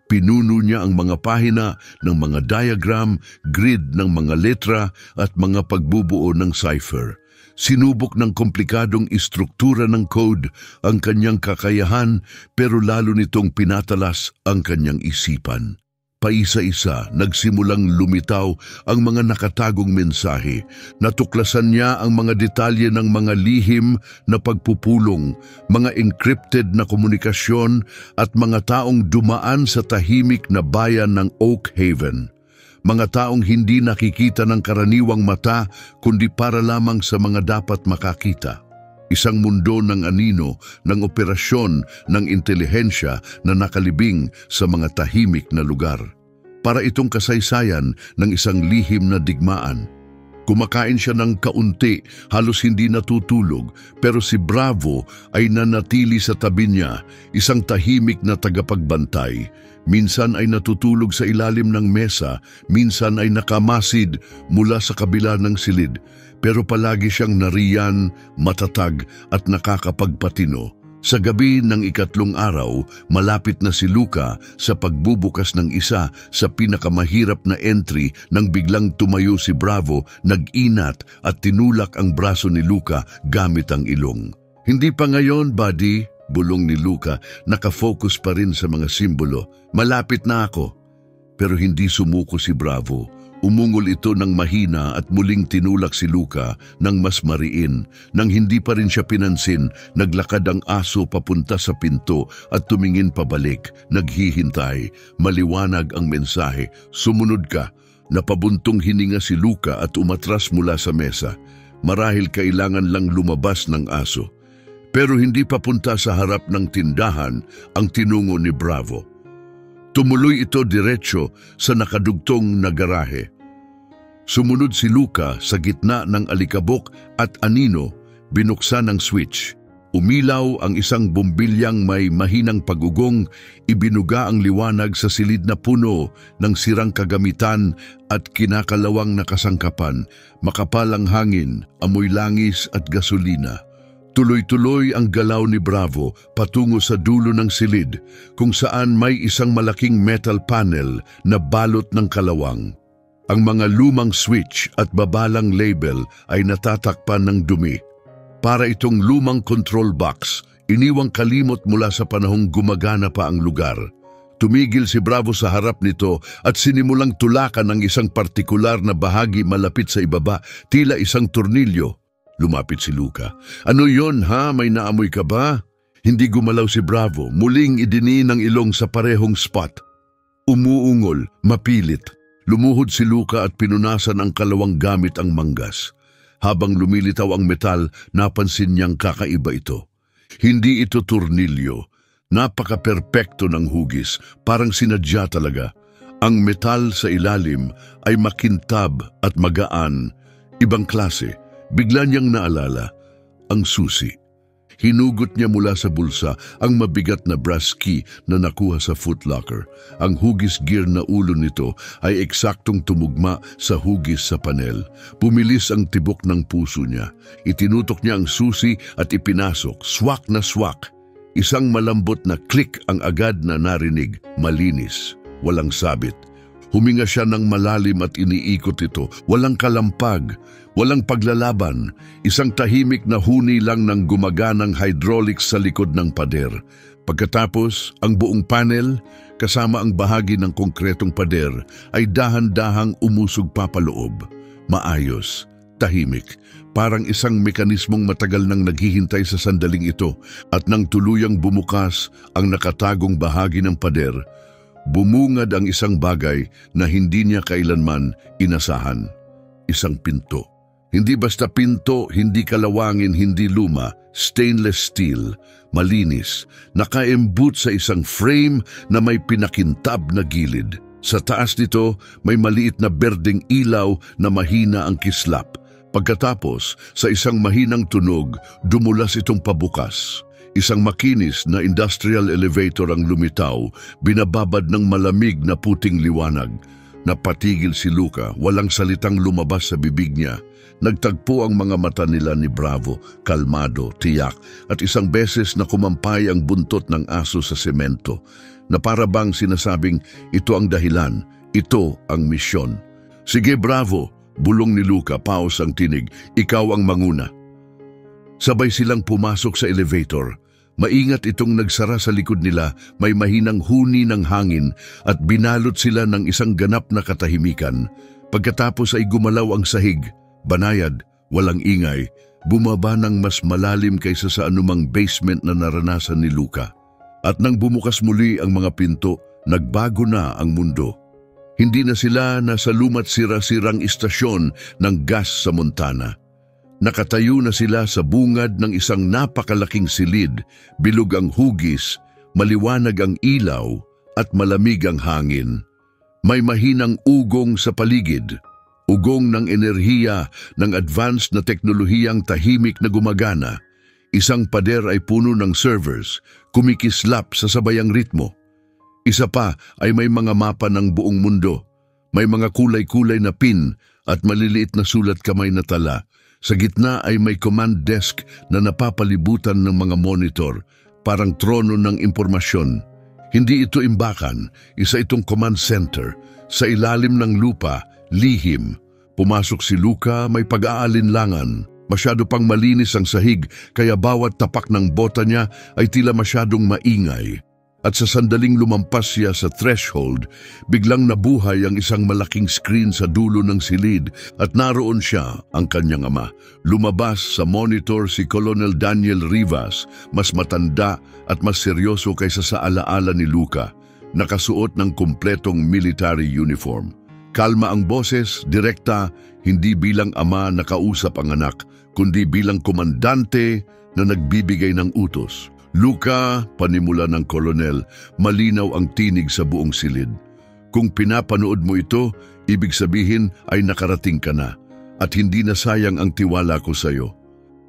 Pinuno niya ang mga pahina ng mga diagram, grid ng mga letra at mga pagbubuo ng cipher. Sinubok ng komplikadong istruktura ng code ang kanyang kakayahan, pero lalo nitong pinatalas ang kanyang isipan. Paisa-isa, nagsimulang lumitaw ang mga nakatagong mensahe. Natuklasan niya ang mga detalye ng mga lihim na pagpupulong, mga encrypted na komunikasyon at mga taong dumaan sa tahimik na bayan ng Oak Haven. Mga taong hindi nakikita ng karaniwang mata kundi para lamang sa mga dapat makakita. Isang mundo ng anino, ng operasyon, ng intelihensya na nakalibing sa mga tahimik na lugar. Para itong kasaysayan ng isang lihim na digmaan. Kumakain siya ng kaunti, halos hindi natutulog, pero si Bravo ay nanatili sa tabi niya, isang tahimik na tagapagbantay. Minsan ay natutulog sa ilalim ng mesa, minsan ay nakamasid mula sa kabila ng silid, pero palagi siyang nariyan, matatag at nakakapagpatino. Sa gabi ng ikatlong araw, malapit na si Luca sa pagbubukas ng isa sa pinakamahirap na entry nang biglang tumayo si Bravo, nag-inat at tinulak ang braso ni Luca gamit ang ilong. "Hindi pa ngayon, buddy," bulong ni Luca, nakafocus pa rin sa mga simbolo. "Malapit na ako." Pero hindi sumuko si Bravo. Umungol ito ng mahina at muling tinulak si Luca ng mas mariin. Nang hindi pa rin siya pinansin, naglakad ang aso papunta sa pinto at tumingin pabalik. Naghihintay. Maliwanag ang mensahe, "Sumunod ka." Napabuntong hininga si Luca at umatras mula sa mesa. Marahil kailangan lang lumabas ng aso. Pero hindi papunta sa harap ng tindahan ang tinungo ni Bravo. Tumuloy ito diretsyo sa nakadugtong na garahe. Sumunod si Luca sa gitna ng alikabok at anino, binuksan ang switch. Umilaw ang isang bumbilyang may mahinang pagugong, ibinuga ang liwanag sa silid na puno ng sirang kagamitan at kinakalawang na kasangkapan, makapal ang hangin, amoy langis at gasolina. Tuloy-tuloy ang galaw ni Bravo patungo sa dulo ng silid kung saan may isang malaking metal panel na balot ng kalawang. Ang mga lumang switch at babalang label ay natatakpan ng dumi. Para itong lumang control box, iniwang kalimot mula sa panahong gumagana pa ang lugar. Tumigil si Bravo sa harap nito at sinimulang tulakan ang isang partikular na bahagi malapit sa ibaba, tila isang tornilyo. Lumapit si Luca. "Ano yon ha? May naamoy ka ba?" Hindi gumalaw si Bravo, muling idiniin ang ilong sa parehong spot. Umuungol, mapilit. Lumuhod si Luca at pinunasan ang kalawang gamit ang manggas. Habang lumilitaw ang metal, napansin niyang kakaiba ito. Hindi ito tornilyo. Napaka-perpekto ng hugis, parang sinadya talaga. Ang metal sa ilalim ay makintab at magaan. Ibang klase. Bigla niyang naalala ang susi. Hinugot niya mula sa bulsa ang mabigat na brass key na nakuha sa footlocker. Ang hugis gear na ulo nito ay eksaktong tumugma sa hugis sa panel. Pumilis ang tibok ng puso niya. Itinutok niya ang susi at ipinasok, swak na swak. Isang malambot na click ang agad na narinig, malinis, walang sabit. Huminga siya ng malalim at iniikot ito. Walang kalampag, walang paglalaban. Isang tahimik na huni lang ng gumaganang hydraulics sa likod ng pader. Pagkatapos, ang buong panel, kasama ang bahagi ng konkretong pader, ay dahan-dahang umusog papaloob. Maayos, tahimik, parang isang mekanismong matagal nang naghihintay sa sandaling ito, at nang tuluyang bumukas ang nakatagong bahagi ng pader, bumungad ang isang bagay na hindi niya kailanman inasahan. Isang pinto. Hindi basta pinto, hindi kalawangin, hindi luma, stainless steel, malinis, naka-embut sa isang frame na may pinakintab na gilid. Sa taas nito, may maliit na berdeng ilaw na mahina ang kislap. Pagkatapos, sa isang mahinang tunog, dumulas itong pabukas. Isang makinis na industrial elevator ang lumitaw, binababad ng malamig na puting liwanag. Napatigil si Luca, walang salitang lumabas sa bibig niya. Nagtagpo ang mga mata nila ni Bravo, kalmado, tiyak, at isang beses na kumampay ang buntot ng aso sa semento, na para bang sinasabing, ito ang dahilan, ito ang misyon. "Sige Bravo," bulong ni Luca, paos ang tinig, "ikaw ang manguna." Sabay silang pumasok sa elevator. Maingat itong nagsara sa likod nila, may mahinang huni ng hangin at binalot sila ng isang ganap na katahimikan. Pagkatapos ay gumalaw ang sahig, banayad, walang ingay, bumaba ng mas malalim kaysa sa anumang basement na naranasan ni Luca. At nang bumukas muli ang mga pinto, nagbago na ang mundo. Hindi na sila nasa lumat sira-sirang istasyon ng gas sa Montana. Nakatayo na sila sa bungad ng isang napakalaking silid, bilog ang hugis, maliwanag ang ilaw at malamig ang hangin. May mahinang ugong sa paligid, ugong ng enerhiya ng advanced na teknolohiyang tahimik na gumagana. Isang pader ay puno ng servers, kumikislap sa sabayang ritmo. Isa pa ay may mga mapa ng buong mundo. May mga kulay-kulay na pin at maliliit na sulat kamay na tala. Sa gitna ay may command desk na napapalibutan ng mga monitor, parang trono ng impormasyon. Hindi ito imbakan, isa itong command center. Sa ilalim ng lupa, lihim. Pumasok si Luca, may pag-aalinlangan. Masyado pang malinis ang sahig, kaya bawat tapak ng bota niya ay tila masyadong maingay. At sa sandaling lumampas siya sa threshold, biglang nabuhay ang isang malaking screen sa dulo ng silid at naroon siya, ang kanyang ama. Lumabas sa monitor si Colonel Daniel Rivas, mas matanda at mas seryoso kaysa sa alaala ni Luca, nakasuot ng kumpletong military uniform. Kalma ang boses, direkta, hindi bilang ama na kausap ang anak, kundi bilang komandante na nagbibigay ng utos. Luca, panimula ng kolonel, malinaw ang tinig sa buong silid. Kung pinapanood mo ito, ibig sabihin ay nakarating ka na at hindi na sayang ang tiwala ko sa iyo.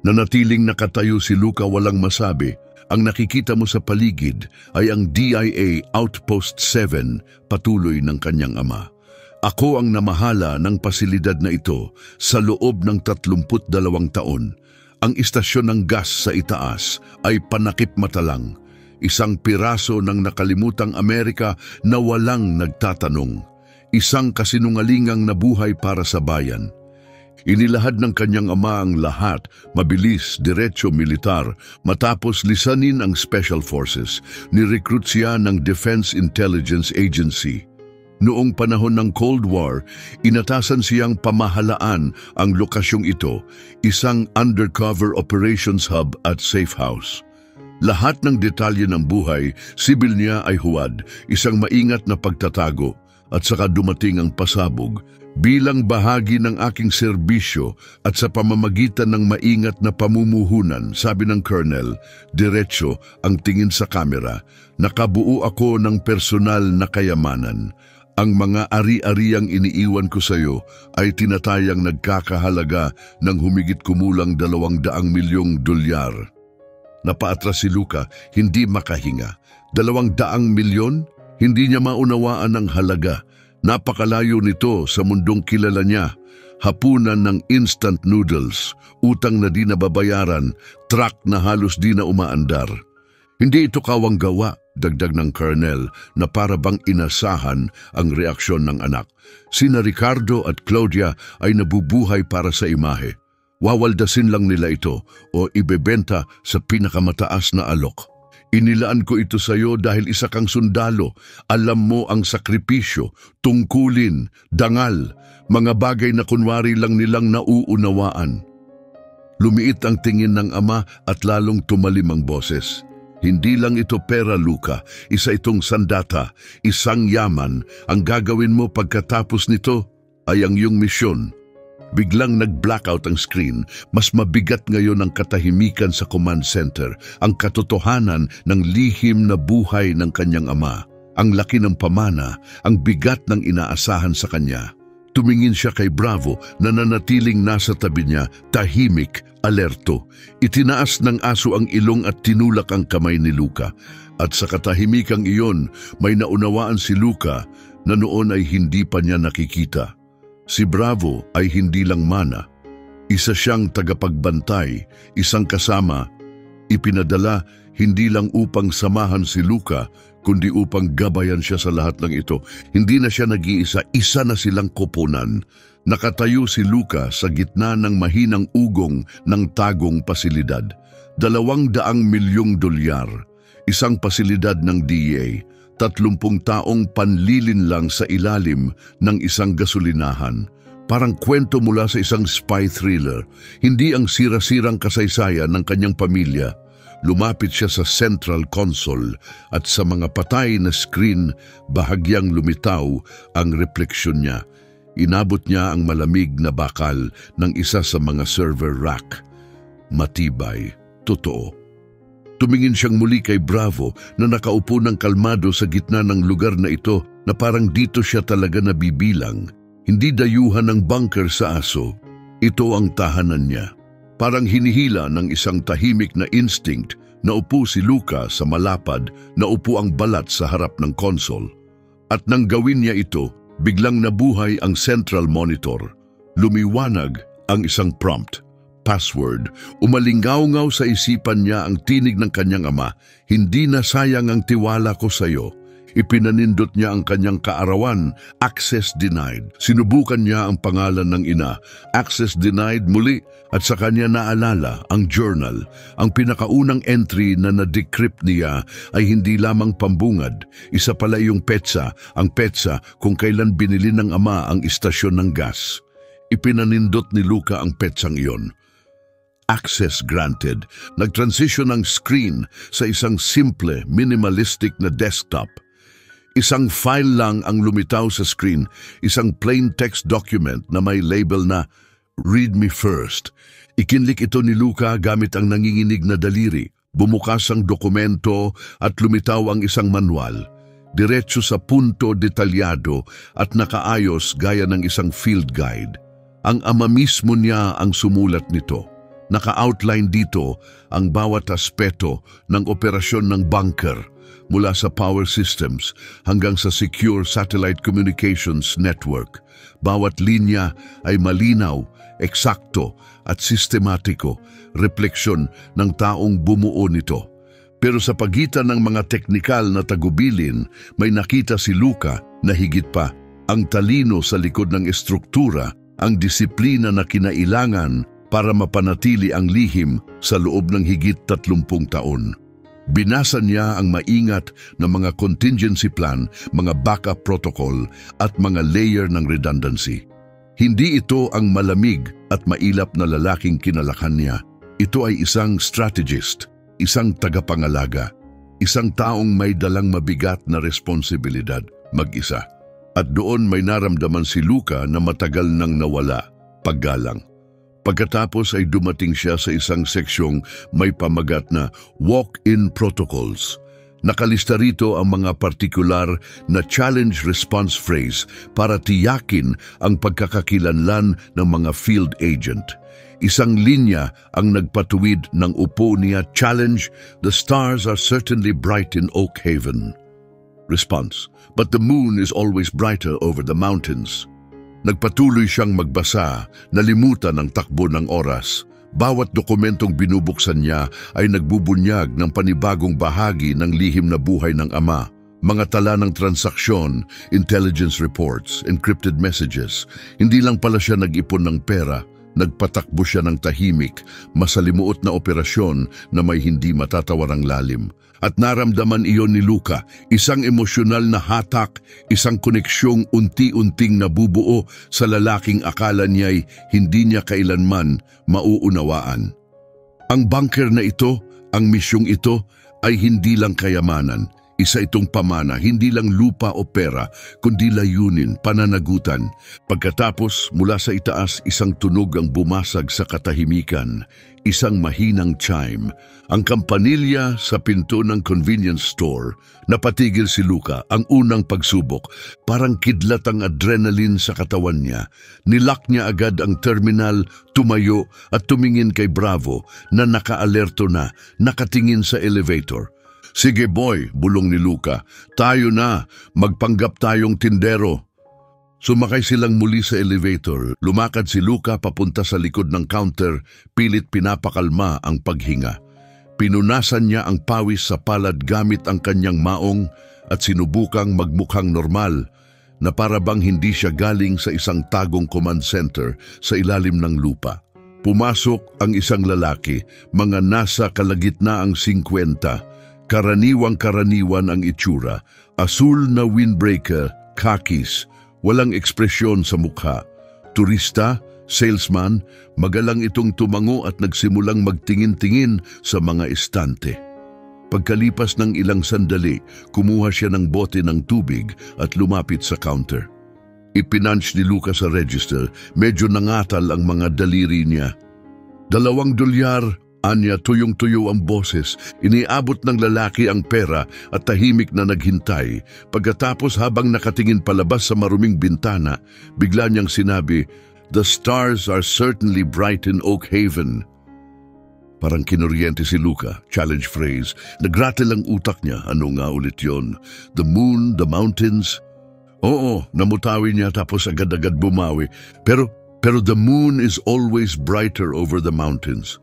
Nanatiling nakatayo si Luca walang masabi. Ang nakikita mo sa paligid ay ang DIA Outpost 7, patuloy ng kanyang ama. Ako ang namahala ng pasilidad na ito sa loob ng 32 taon. Ang istasyon ng gas sa itaas ay panakip mata lang, isang piraso ng nakalimutang Amerika na walang nagtatanong, isang kasinungalingang nabuhay para sa bayan. Inilahad ng kanyang ama ang lahat, mabilis, diretso, militar. Matapos lisanin ang Special Forces, ni-recruit siya ng Defense Intelligence Agency. Noong panahon ng Cold War, inatasan siyang pamahalaan ang lokasyong ito, isang undercover operations hub at safe house. Lahat ng detalye ng buhay, sibil niya ay huwad, isang maingat na pagtatago, at saka dumating ang pasabog. Bilang bahagi ng aking serbisyo at sa pamamagitan ng maingat na pamumuhunan, sabi ng Colonel, diretso ang tingin sa kamera, nakabuo ako ng personal na kayamanan. Ang mga ari-ariang iniiwan ko sa iyo ay tinatayang nagkakahalaga ng humigit kumulang $200 milyong. Napaatras si Luca, hindi makahinga. 200 milyon? Hindi niya maunawaan ang halaga. Napakalayo nito sa mundong kilala niya. Hapunan ng instant noodles, utang na di nababayaran, truck na halos di na umaandar. Hindi ito kawang gawa, dagdag ng Colonel, na para bang inasahan ang reaksyon ng anak. Sina Ricardo at Claudia ay nabubuhay para sa imahe. Wawaldasin lang nila ito o ibebenta sa pinakamataas na alok. Inilaan ko ito sa iyo dahil isa kang sundalo. Alam mo ang sakripisyo, tungkulin, dangal, mga bagay na kunwari lang nilang nauunawaan. Lumiit ang tingin ng ama at lalong tumalim ang boses. Hindi lang ito pera, Luca. Isa itong sandata, isang yaman. Ang gagawin mo pagkatapos nito ay ang iyong misyon. Biglang nag-blackout ang screen. Mas mabigat ngayon ang katahimikan sa command center, ang katotohanan ng lihim na buhay ng kanyang ama. Ang laki ng pamana, ang bigat ng inaasahan sa kanya. Tumingin siya kay Bravo na nanatiling nasa tabi niya, tahimik, alerto. Itinaas ng aso ang ilong at tinulak ang kamay ni Luca. At sa katahimikang iyon, may naunawaan si Luca na noon ay hindi pa niya nakikita. Si Bravo ay hindi lang mana. Isa siyang tagapagbantay, isang kasama. Ipinadala hindi lang upang samahan si Luca, kundi upang gabayan siya sa lahat ng ito. Hindi na siya nag-iisa, isa na silang koponan. Nakatayo si Luca sa gitna ng mahinang ugong ng tagong pasilidad. $200 milyong, isang pasilidad ng DEA, 30 taong panlilin lang sa ilalim ng isang gasolinahan. Parang kwento mula sa isang spy thriller, hindi ang sira-sirang kasaysayan ng kanyang pamilya. Lumapit siya sa central console at sa mga patay na screen, bahagyang lumitaw ang refleksyon niya. Inabot niya ang malamig na bakal ng isa sa mga server rack. Matibay, totoo. Tumingin siyang muli kay Bravo na nakaupo ng kalmado sa gitna ng lugar na ito na parang dito siya talaga nabibilang. Hindi dayuhan ng bunker sa aso. Ito ang tahanan niya. Parang hinihila ng isang tahimik na instinct, naupo si Luca sa malapad, naupo ang balat sa harap ng console. At nang gawin niya ito, biglang nabuhay ang central monitor. Lumiwanag ang isang prompt, password. Umalingaw-ngaw sa isipan niya ang tinig ng kanyang ama, "Hindi na sayang ang tiwala ko sa iyo." Ipinanindot niya ang kanyang kaarawan, access denied. Sinubukan niya ang pangalan ng ina, access denied muli, at sa kanya naalala ang journal. Ang pinakaunang entry na na-decrypt niya ay hindi lamang pambungad. Isa pala yung petsa, ang petsa kung kailan binili ng ama ang istasyon ng gas. Ipinanindot ni Luca ang petsang iyon. Access granted. Nag-transition ang screen sa isang simple, minimalistic na desktop. Isang file lang ang lumitaw sa screen, isang plain text document na may label na "Read me first." Ikinlik ito ni Luca gamit ang nanginginig na daliri. Bumukas ang dokumento at lumitaw ang isang manual. Diretso sa punto, detalyado at nakaayos gaya ng isang field guide. Ang ama mismo niya ang sumulat nito. Naka-outline dito ang bawat aspeto ng operasyon ng bunker, mula sa power systems hanggang sa secure satellite communications network. Bawat linya ay malinaw, eksakto at sistematiko, refleksyon ng taong bumuo nito. Pero sa pagitan ng mga teknikal na tagubilin, may nakita si Luca na higit pa, ang talino sa likod ng estruktura, ang disiplina na kinailangan para mapanatili ang lihim sa loob ng higit 30 taon. Binasa niya ang maingat na mga contingency plan, mga backup protocol at mga layer ng redundancy. Hindi ito ang malamig at mailap na lalaking kinalakhan niya. Ito ay isang strategist, isang tagapangalaga, isang taong may dalang mabigat na responsibilidad mag-isa. At doon may naramdaman si Luca na matagal nang nawala, paggalang. Pagkatapos ay dumating siya sa isang seksyong may pamagat na walk-in protocols. Nakalista rito ang mga partikular na challenge response phrase para tiyakin ang pagkakakilanlan ng mga field agent. Isang linya ang nagpatuwid ng upo niya, "Challenge, the stars are certainly bright in Oak Haven." Response, "But the moon is always brighter over the mountains." Nagpatuloy siyang magbasa, nalimutan ang takbo ng oras. Bawat dokumentong binubuksan niya ay nagbubunyag ng panibagong bahagi ng lihim na buhay ng ama. Mga tala ng transaksyon, intelligence reports, encrypted messages. Hindi lang pala siya nag-ipon ng pera, nagpatakbo siya ng tahimik, masalimuot na operasyon na may hindi matatawarang lalim. At naramdaman iyon ni Luca, isang emosyonal na hatak, isang koneksyong unti-unting nabubuo sa lalaking akala niya'y hindi niya kailanman mauunawaan. Ang bunker na ito, ang misyong ito, ay hindi lang kayamanan. Isa itong pamana, hindi lang lupa o pera, kundi layunin, pananagutan. Pagkatapos, mula sa itaas, isang tunog ang bumasag sa katahimikan, isang mahinang chime. Ang kampanilya sa pinto ng convenience store. Napatigil si Luca, ang unang pagsubok. Parang kidlat ang adrenaline sa katawan niya. Nilock niya agad ang terminal, tumayo at tumingin kay Bravo na nakaalerto na, nakatingin sa elevator. "Sige boy," bulong ni Luca, "tayo na, magpanggap tayong tindero." Sumakay silang muli sa elevator. Lumakad si Luca papunta sa likod ng counter, pilit pinapakalma ang paghinga. Pinunasan niya ang pawis sa palad gamit ang kanyang maong at sinubukang magmukhang normal na para bang hindi siya galing sa isang tagong command center sa ilalim ng lupa. Pumasok ang isang lalaki, mga nasa kalagitnaang 50. Karaniwang-karaniwan ang itsura, asul na windbreaker, khakis, walang ekspresyon sa mukha. Turista, salesman, magalang itong tumango at nagsimulang magtingin-tingin sa mga estante. Pagkalipas ng ilang sandali, kumuha siya ng bote ng tubig at lumapit sa counter. Ipinunch ni Luca sa register, medyo nangatal ang mga daliri niya. $2, Anya, tuyong-tuyo ang boses. Iniabot ng lalaki ang pera at tahimik na naghintay. Pagkatapos habang nakatingin palabas sa maruming bintana, bigla niyang sinabi, "The stars are certainly bright in Oak Haven." Parang kinuryente si Luca, challenge phrase. Nagrattle ang utak niya. Ano nga ulit yon? The moon, the mountains? Oo, namutawi niya tapos agad-agad bumawi. Pero the moon is always brighter over the mountains.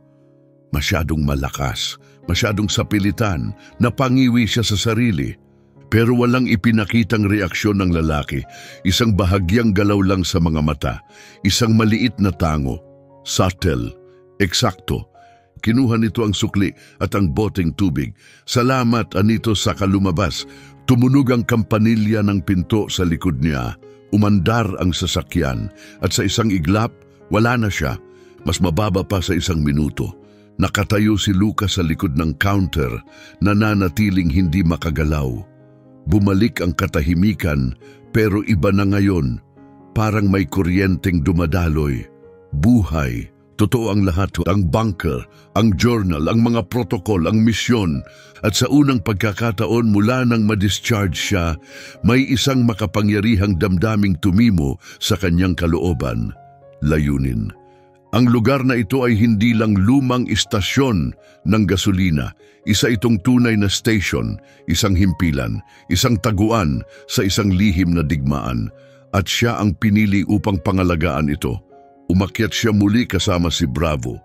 Masyadong malakas, masyadong sapilitan, napangiwi siya sa sarili. Pero walang ipinakitang reaksyon ng lalaki, isang bahagyang galaw lang sa mga mata, isang maliit na tango, subtle, eksakto. Kinuha nito ang sukli at ang boteng tubig. Salamat, Anito, sa kalumabas. Tumunog ang kampanilya ng pinto sa likod niya. Umandar ang sasakyan at sa isang iglap, wala na siya. Mas mababa pa sa isang minuto. Nakatayo si Luca sa likod ng counter, nananatiling hindi makagalaw. Bumalik ang katahimikan, pero iba na ngayon. Parang may kuryenteng dumadaloy. Buhay. Totoo ang lahat, ang bunker, ang journal, ang mga protokol, ang misyon. At sa unang pagkakataon mula nang ma-discharge siya, may isang makapangyarihang damdaming tumimo sa kanyang kalooban. Layunin. Ang lugar na ito ay hindi lang lumang istasyon ng gasolina. Isa itong tunay na station, isang himpilan, isang taguan sa isang lihim na digmaan. At siya ang pinili upang pangalagaan ito. Umakyat siya muli kasama si Bravo.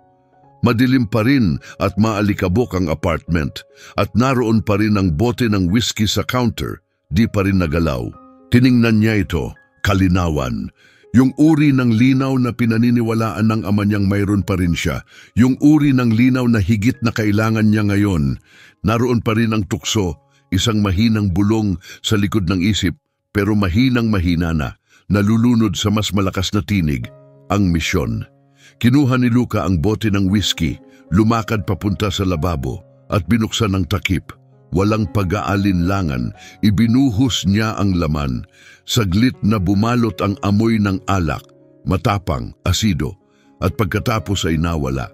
Madilim pa rin at maalikabok ang apartment at naroon pa rin ang bote ng whiskey sa counter, di pa rin nagalaw. Tiningnan niya ito, kalinawan. Yung uri ng linaw na pinaniniwalaan ng ama niyang mayroon pa rin siya. Yung uri ng linaw na higit na kailangan niya ngayon. Naroon pa rin ang tukso, isang mahinang bulong sa likod ng isip, pero mahinang-mahina na, nalulunod sa mas malakas na tinig, ang misyon. Kinuha ni Luca ang bote ng whiskey, lumakad papunta sa lababo at binuksan ang takip. Walang pag-aalinlangan, ibinuhos niya ang laman. Saglit na bumalot ang amoy ng alak, matapang, asido, at pagkatapos ay nawala.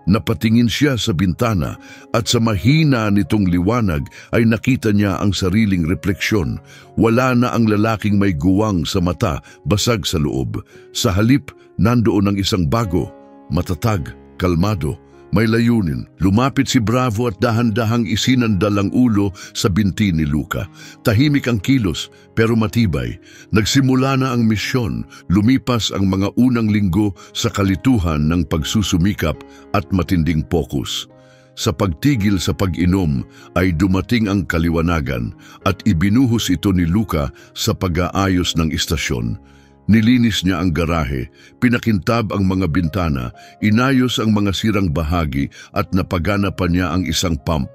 Napatingin siya sa bintana at sa mahina nitong liwanag ay nakita niya ang sariling refleksyon. Wala na ang lalaking may guwang sa mata, basag sa loob. Sa halip, nandoon ang isang bago, matatag, kalmado, may layunin. Lumapit si Bravo at dahan-dahang isinandal ang ulo sa binti ni Luca. Tahimik ang kilos, pero matibay. Nagsimula na ang misyon. Lumipas ang mga unang linggo sa kalituhan ng pagsusumikap at matinding pokus. Sa pagtigil sa pag-inom ay dumating ang kaliwanagan at ibinuhos ito ni Luca sa pag-aayos ng istasyon. Nilinis niya ang garahe, pinakintab ang mga bintana, inayos ang mga sirang bahagi at napagana pa niya ang isang pump.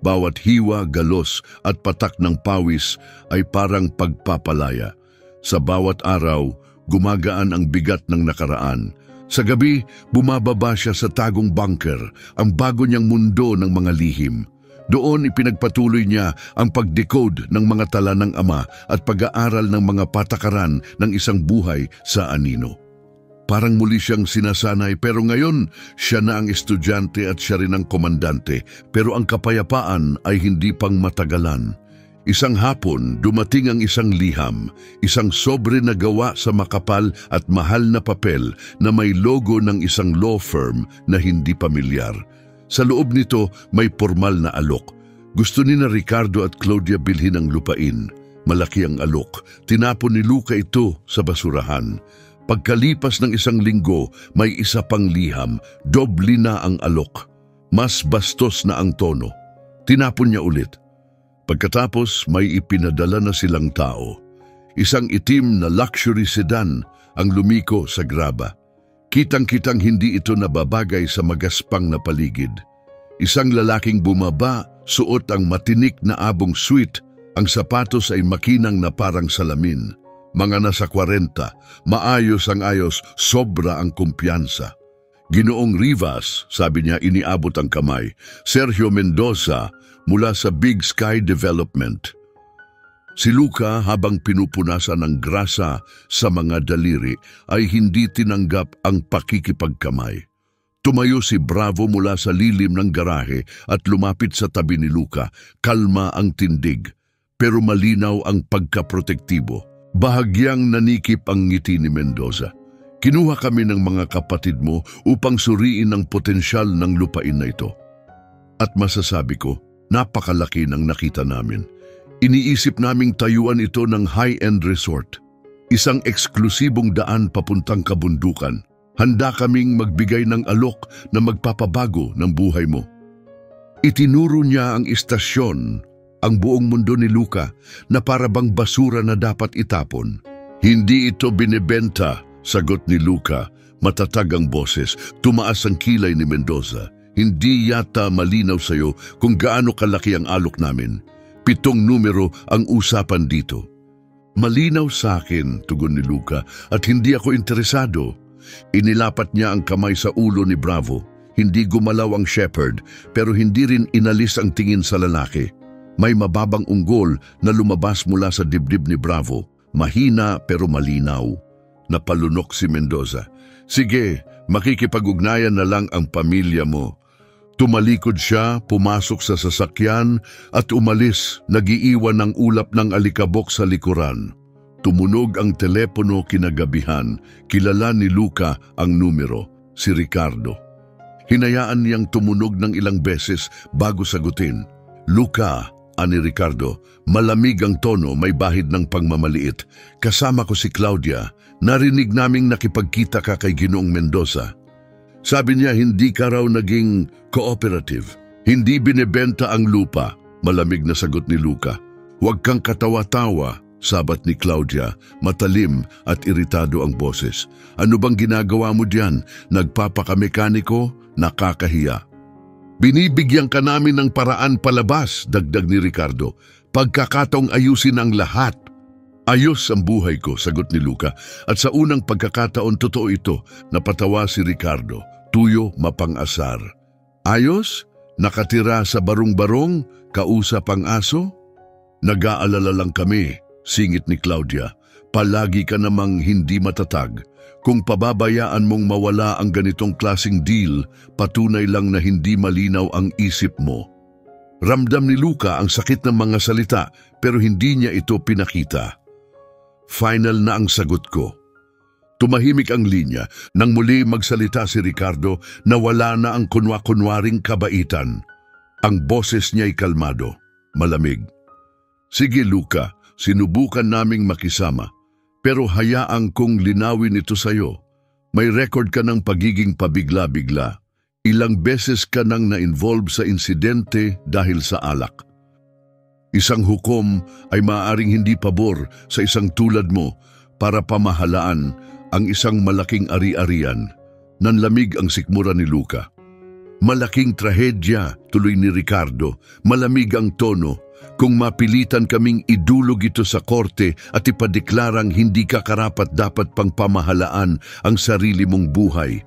Bawat hiwa, galos at patak ng pawis ay parang pagpapalaya. Sa bawat araw, gumagaan ang bigat ng nakaraan. Sa gabi, bumababa siya sa tagong bunker, ang bago niyang mundo ng mga lihim. Doon ipinagpatuloy niya ang pag-decode ng mga tala ng ama at pag-aaral ng mga patakaran ng isang buhay sa anino. Parang muli siyang sinasanay pero ngayon siya na ang estudyante at siya rin ang komandante, pero ang kapayapaan ay hindi pang matagalan. Isang hapon, dumating ang isang liham, isang sobre na gawa sa makapal at mahal na papel na may logo ng isang law firm na hindi pamilyar. Sa loob nito may formal na alok. Gusto ni na Ricardo at Claudia bilhin ang lupain. Malaki ang alok. Tinapon ni Luca ito sa basurahan. Pagkalipas ng isang linggo, may isa pang liham. Doble na ang alok. Mas bastos na ang tono. Tinapon niya ulit. Pagkatapos may ipinadala na silang tao. Isang itim na luxury sedan ang lumiko sa graba. Kitang-kitang hindi ito nababagay sa magaspang na paligid. Isang lalaking bumaba, suot ang matinik na abong suit, ang sapatos ay makinang na parang salamin. Mga nasa 40, maayos ang ayos, sobra ang kumpiyansa. Ginoong Rivas, sabi niya, iniabot ang kamay. Sergio Mendoza, mula sa Big Sky Development. Si Luca, habang pinupunasan ng grasa sa mga daliri, ay hindi tinanggap ang pakikipagkamay. Tumayo si Bravo mula sa lilim ng garahe at lumapit sa tabi ni Luca. Kalma ang tindig, pero malinaw ang pagkaprotektibo. Bahagyang nanikip ang ngiti ni Mendoza. Kinuha kami ng mga kapatid mo upang suriin ang potensyal ng lupain na ito. At masasabi ko, napakalaki ng nakita namin. Iniisip naming tayuan ito ng high-end resort. Isang eksklusibong daan papuntang kabundukan. Handa kaming magbigay ng alok na magpapabago ng buhay mo. Itinuro niya ang istasyon, ang buong mundo ni Luca, na para bang basura na dapat itapon. Hindi ito binebenta, sagot ni Luca. Matatag ang boses, tumaas ang kilay ni Mendoza. Hindi yata malinaw sa'yo kung gaano kalaki ang alok namin. 7 numero ang usapan dito. Malinaw sa akin, tugon ni Luca, at hindi ako interesado. Inilapat niya ang kamay sa ulo ni Bravo. Hindi gumalaw ang shepherd, pero hindi rin inalis ang tingin sa lalaki. May mababang unggol na lumabas mula sa dibdib ni Bravo. Mahina pero malinaw. Napalunok si Mendoza. Sige, makikipag-ugnayan na lang ang pamilya mo. Tumalikod siya, pumasok sa sasakyan at umalis, nag-iiwan ng ulap ng alikabok sa likuran. Tumunog ang telepono kinagabihan. Kilala ni Luca ang numero, si Ricardo. Hinayaan niyang tumunog ng ilang beses bago sagutin. Luca, ani Ricardo, malamig ang tono, may bahid ng pagmamaliit. Kasama ko si Claudia. Narinig naming nakipagkita ka kay Ginoong Mendoza. Sabi niya hindi ka raw naging cooperative. Hindi binebenta ang lupa, malamig na sagot ni Luca. Huwag kang katawa-tawa, sabat ni Claudia, matalim at iritado ang boses. Ano bang ginagawa mo diyan? Nagpapakamekaniko? Nakakahiya. Binibigyan ka namin ng paraan palabas, dagdag ni Ricardo. Pagkakataong ayusin ang lahat. Ayos ang buhay ko, sagot ni Luca. At sa unang pagkakataon, totoo ito. Napatawa si Ricardo. Tuyo, mapang-asar. Ayos? Nakatira sa barong-barong? Kausap ang aso? Nag-aalala lang kami, singit ni Claudia. Palagi ka namang hindi matatag. Kung pababayaan mong mawala ang ganitong klasing deal, patunay lang na hindi malinaw ang isip mo. Ramdam ni Luca ang sakit ng mga salita, pero hindi niya ito pinakita. Final na ang sagot ko. Tumahimik ang linya nang muli magsalita si Ricardo na wala na ang kunwa-kunwaring kabaitan. Ang boses niya'y kalmado, malamig. Sige Luca, sinubukan naming makisama, pero hayaang kong linawin ito sa'yo. May record ka ng pagiging pabigla-bigla. Ilang beses ka nang na-involve sa insidente dahil sa alak. Isang hukom ay maaaring hindi pabor sa isang tulad mo para pamahalaan ang isang malaking ari-arian. Nanlamig ang sikmura ni Luca. Malaking trahedya, tuloy ni Ricardo. Malamig ang tono. Kung mapilitan kaming idulog ito sa korte at ipadeklarang hindi ka karapat-dapat pang pamahalaan ang sarili mong buhay,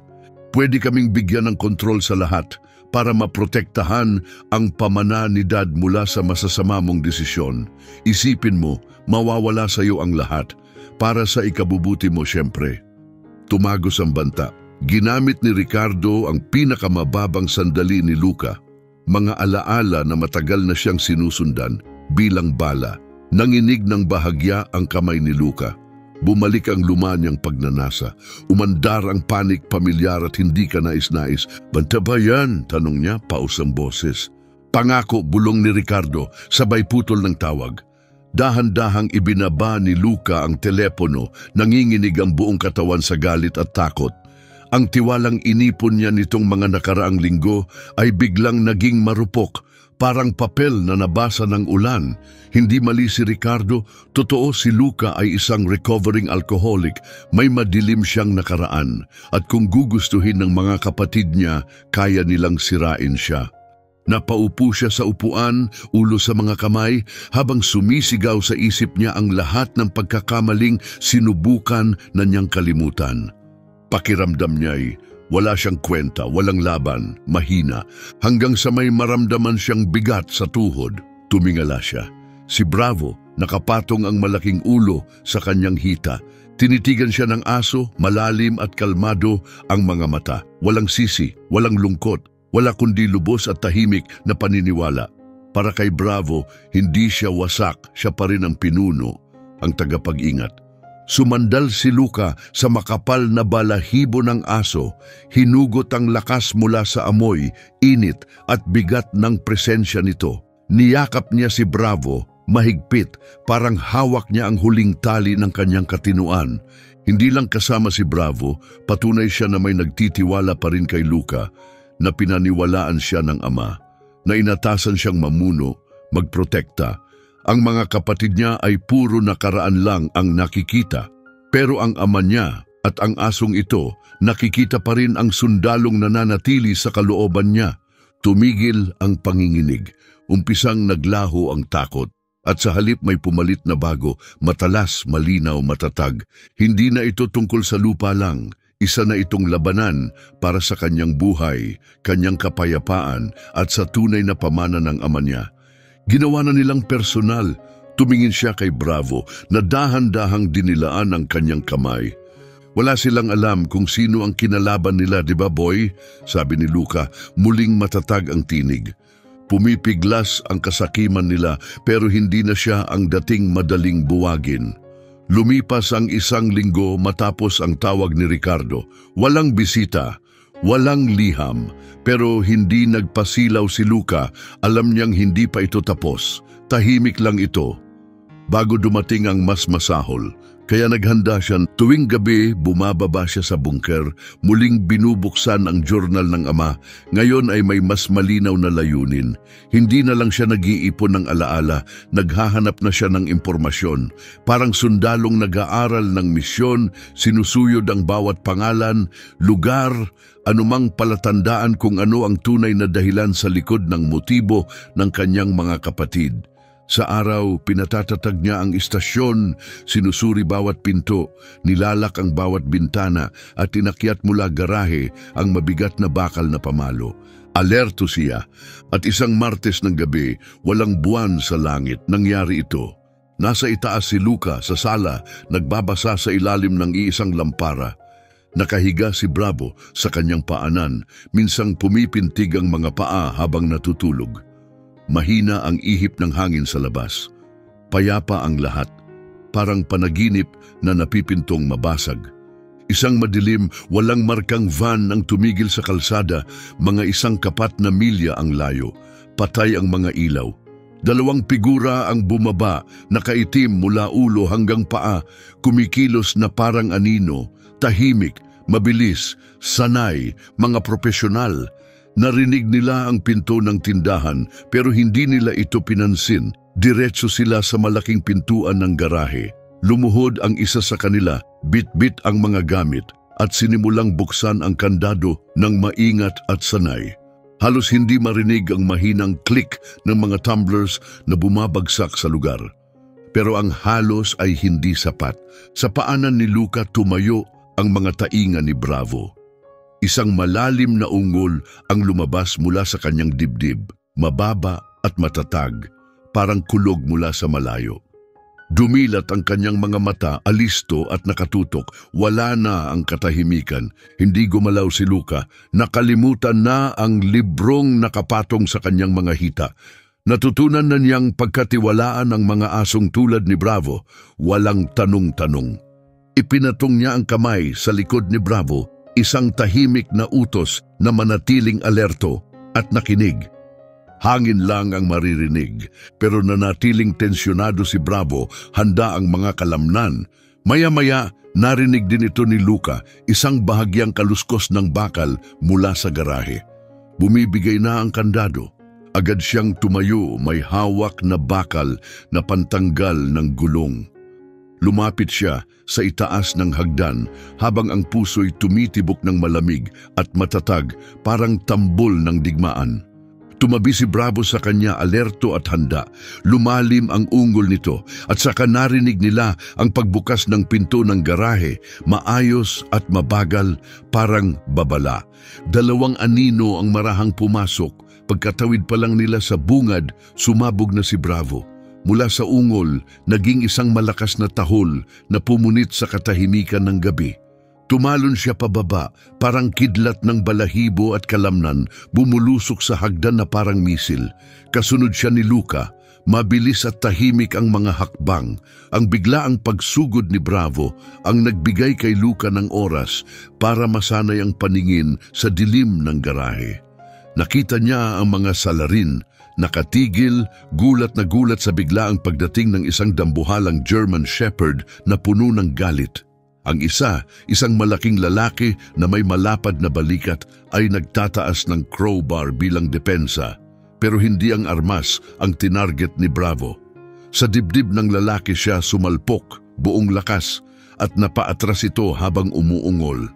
pwede kaming bigyan ng kontrol sa lahat para maprotektahan ang pamananidad mula sa masasama mong desisyon. Isipin mo, mawawala sa iyo ang lahat. Para sa ikabubuti mo siyempre. Tumagos ang banta. Ginamit ni Ricardo ang pinakamababang sandali ni Luca. Mga alaala na matagal na siyang sinusundan bilang bala. Nanginig ng bahagya ang kamay ni Luca. Bumalik ang lumanyang pagnanasa. Umandar ang panik pamilyar at hindi ka nais-nais. Banta ba yan? Tanong niya, paus ang boses. Pangako, bulong ni Ricardo, sabay putol ng tawag. Dahan-dahang ibinaba ni Luca ang telepono, nanginginig ang buong katawan sa galit at takot. Ang tiwalang inipon niya nitong mga nakaraang linggo ay biglang naging marupok, parang papel na nabasa ng ulan. Hindi mali si Ricardo, totoo si Luca ay isang recovering alcoholic, may madilim siyang nakaraan, at kung gugustuhin ng mga kapatid niya, kaya nilang sirain siya. Napaupo siya sa upuan, ulo sa mga kamay, habang sumisigaw sa isip niya ang lahat ng pagkakamaling sinubukan na niyang kalimutan. Pakiramdam niya'y wala siyang kwenta, walang laban, mahina, hanggang sa may maramdaman siyang bigat sa tuhod. Tumingala siya. Si Bravo, nakapatong ang malaking ulo sa kanyang hita. Tinitigan siya ng aso, malalim at kalmado ang mga mata. Walang sisi, walang lungkot, wala kundi lubos at tahimik na paniniwala. Para kay Bravo, hindi siya wasak, siya pa rin ang pinuno, ang tagapag-ingat. Sumandal si Luca sa makapal na balahibo ng aso, hinugot ang lakas mula sa amoy, init at bigat ng presensya nito. Niyakap niya si Bravo, mahigpit, parang hawak niya ang huling tali ng kanyang katinuan. Hindi lang kasama si Bravo, patunay siya na may nagtitiwala pa rin kay Luca, na pinaniwalaan siya ng ama, na inatasan siyang mamuno, magprotekta. Ang mga kapatid niya ay puro nakaraan lang ang nakikita, pero ang ama niya at ang asong ito nakikita pa rin ang sundalong nananatili sa kalooban niya. Tumigil ang panginginig, umpisang naglaho ang takot, at sa halip may pumalit na bago, matalas, malinaw, matatag. Hindi na ito tungkol sa lupa lang, isa na itong labanan para sa kanyang buhay, kanyang kapayapaan at sa tunay na pamana ng ama niya. Ginawa na nilang personal. Tumingin siya kay Bravo na dahan-dahang dinilaan ang kanyang kamay. Wala silang alam kung sino ang kinalaban nila, di ba boy? Sabi ni Luca, muling matatag ang tinig. Pumipiglas ang kasakiman nila pero hindi na siya ang dating madaling buwagin. Lumipas ang 1 linggo matapos ang tawag ni Ricardo. Walang bisita, walang liham, pero hindi nagpasilaw si Luca. Alam niyang hindi pa ito tapos. Tahimik lang ito. Bago dumating ang mas masahol, kaya naghanda siya. Tuwing gabi, bumababa siya sa bunker. Muling binubuksan ang journal ng ama. Ngayon ay may mas malinaw na layunin. Hindi na lang siya nag-iipon ng alaala. Naghahanap na siya ng impormasyon. Parang sundalong nag-aaral ng misyon, sinusuyod ang bawat pangalan, lugar, anumang palatandaan kung ano ang tunay na dahilan sa likod ng motibo ng kanyang mga kapatid. Sa araw, pinatatatag niya ang istasyon, sinusuri bawat pinto, nilalak ang bawat bintana at tinakyat mula garahe ang mabigat na bakal na pamalo. Alerto siya at isang Martes ng gabi, walang buwan sa langit, nangyari ito. Nasa itaas si Luca sa sala, nagbabasa sa ilalim ng iisang lampara. Nakahiga si Bravo sa kanyang paanan, minsang pumipintig ang mga paa habang natutulog. Mahina ang ihip ng hangin sa labas. Payapa ang lahat, parang panaginip na napipintong mabasag. Isang madilim, walang markang van ang tumigil sa kalsada, mga 1 kapat na milya ang layo. Patay ang mga ilaw. 2 figura ang bumaba, nakaitim mula ulo hanggang paa, kumikilos na parang anino, tahimik, mabilis, sanay, mga profesional. Narinig nila ang pinto ng tindahan pero hindi nila ito pinansin. Diretso sila sa malaking pintuan ng garahe. Lumuhod ang isa sa kanila, bit-bit ang mga gamit at sinimulang buksan ang kandado ng maingat at sanay. Halos hindi marinig ang mahinang click ng mga tumblers na bumabagsak sa lugar. Pero ang halos ay hindi sapat. Sa paanan ni Luca tumayo ang mga tainga ni Bravo. Isang malalim na ungol ang lumabas mula sa kanyang dibdib, mababa at matatag, parang kulog mula sa malayo. Dumilat ang kanyang mga mata, alisto at nakatutok. Wala na ang katahimikan. Hindi gumalaw si Luca. Nakalimutan na ang librong nakapatong sa kanyang mga hita. Natutunan na niyang pagkatiwalaan ang mga asong tulad ni Bravo. Walang tanong-tanong. Ipinatong niya ang kamay sa likod ni Bravo, isang tahimik na utos na manatiling alerto at nakinig. Hangin lang ang maririnig, pero nanatiling tensyonado si Bravo, handa ang mga kalamnan. Maya-maya, narinig din ito ni Luca, isang bahagyang kaluskos ng bakal mula sa garahe. Bumibigay na ang kandado. Agad siyang tumayo, may hawak na bakal na pantanggal ng gulong. Lumapit siya sa itaas ng hagdan habang ang puso'y tumitibok ng malamig at matatag, parang tambol ng digmaan. Tumabi si Bravo sa kanya, alerto at handa. Lumalim ang ungol nito at saka narinig nila ang pagbukas ng pinto ng garahe, maayos at mabagal, parang babala. 2 anino ang marahang pumasok. Pagkatawid pa lang nila sa bungad, sumabog na si Bravo. Mula sa ungol, naging isang malakas na tahol na pumunit sa katahimikan ng gabi. Tumalon siya pababa, parang kidlat ng balahibo at kalamnan, bumulusok sa hagdan na parang misil. Kasunod siya ni Luca, mabilis at tahimik ang mga hakbang. Ang biglaang pagsugod ni Bravo ang nagbigay kay Luca ng oras para masanay ang paningin sa dilim ng garahe. Nakita niya ang mga salarin, nakatigil, gulat na gulat sa biglaang pagdating ng isang dambuhalang German Shepherd na puno ng galit. Ang isa, isang malaking lalaki na may malapad na balikat ay nagtataas ng crowbar bilang depensa, pero hindi ang armas ang tinarget ni Bravo. Sa dibdib ng lalaki siya sumalpok, buong lakas, at napaatras ito habang umuungol.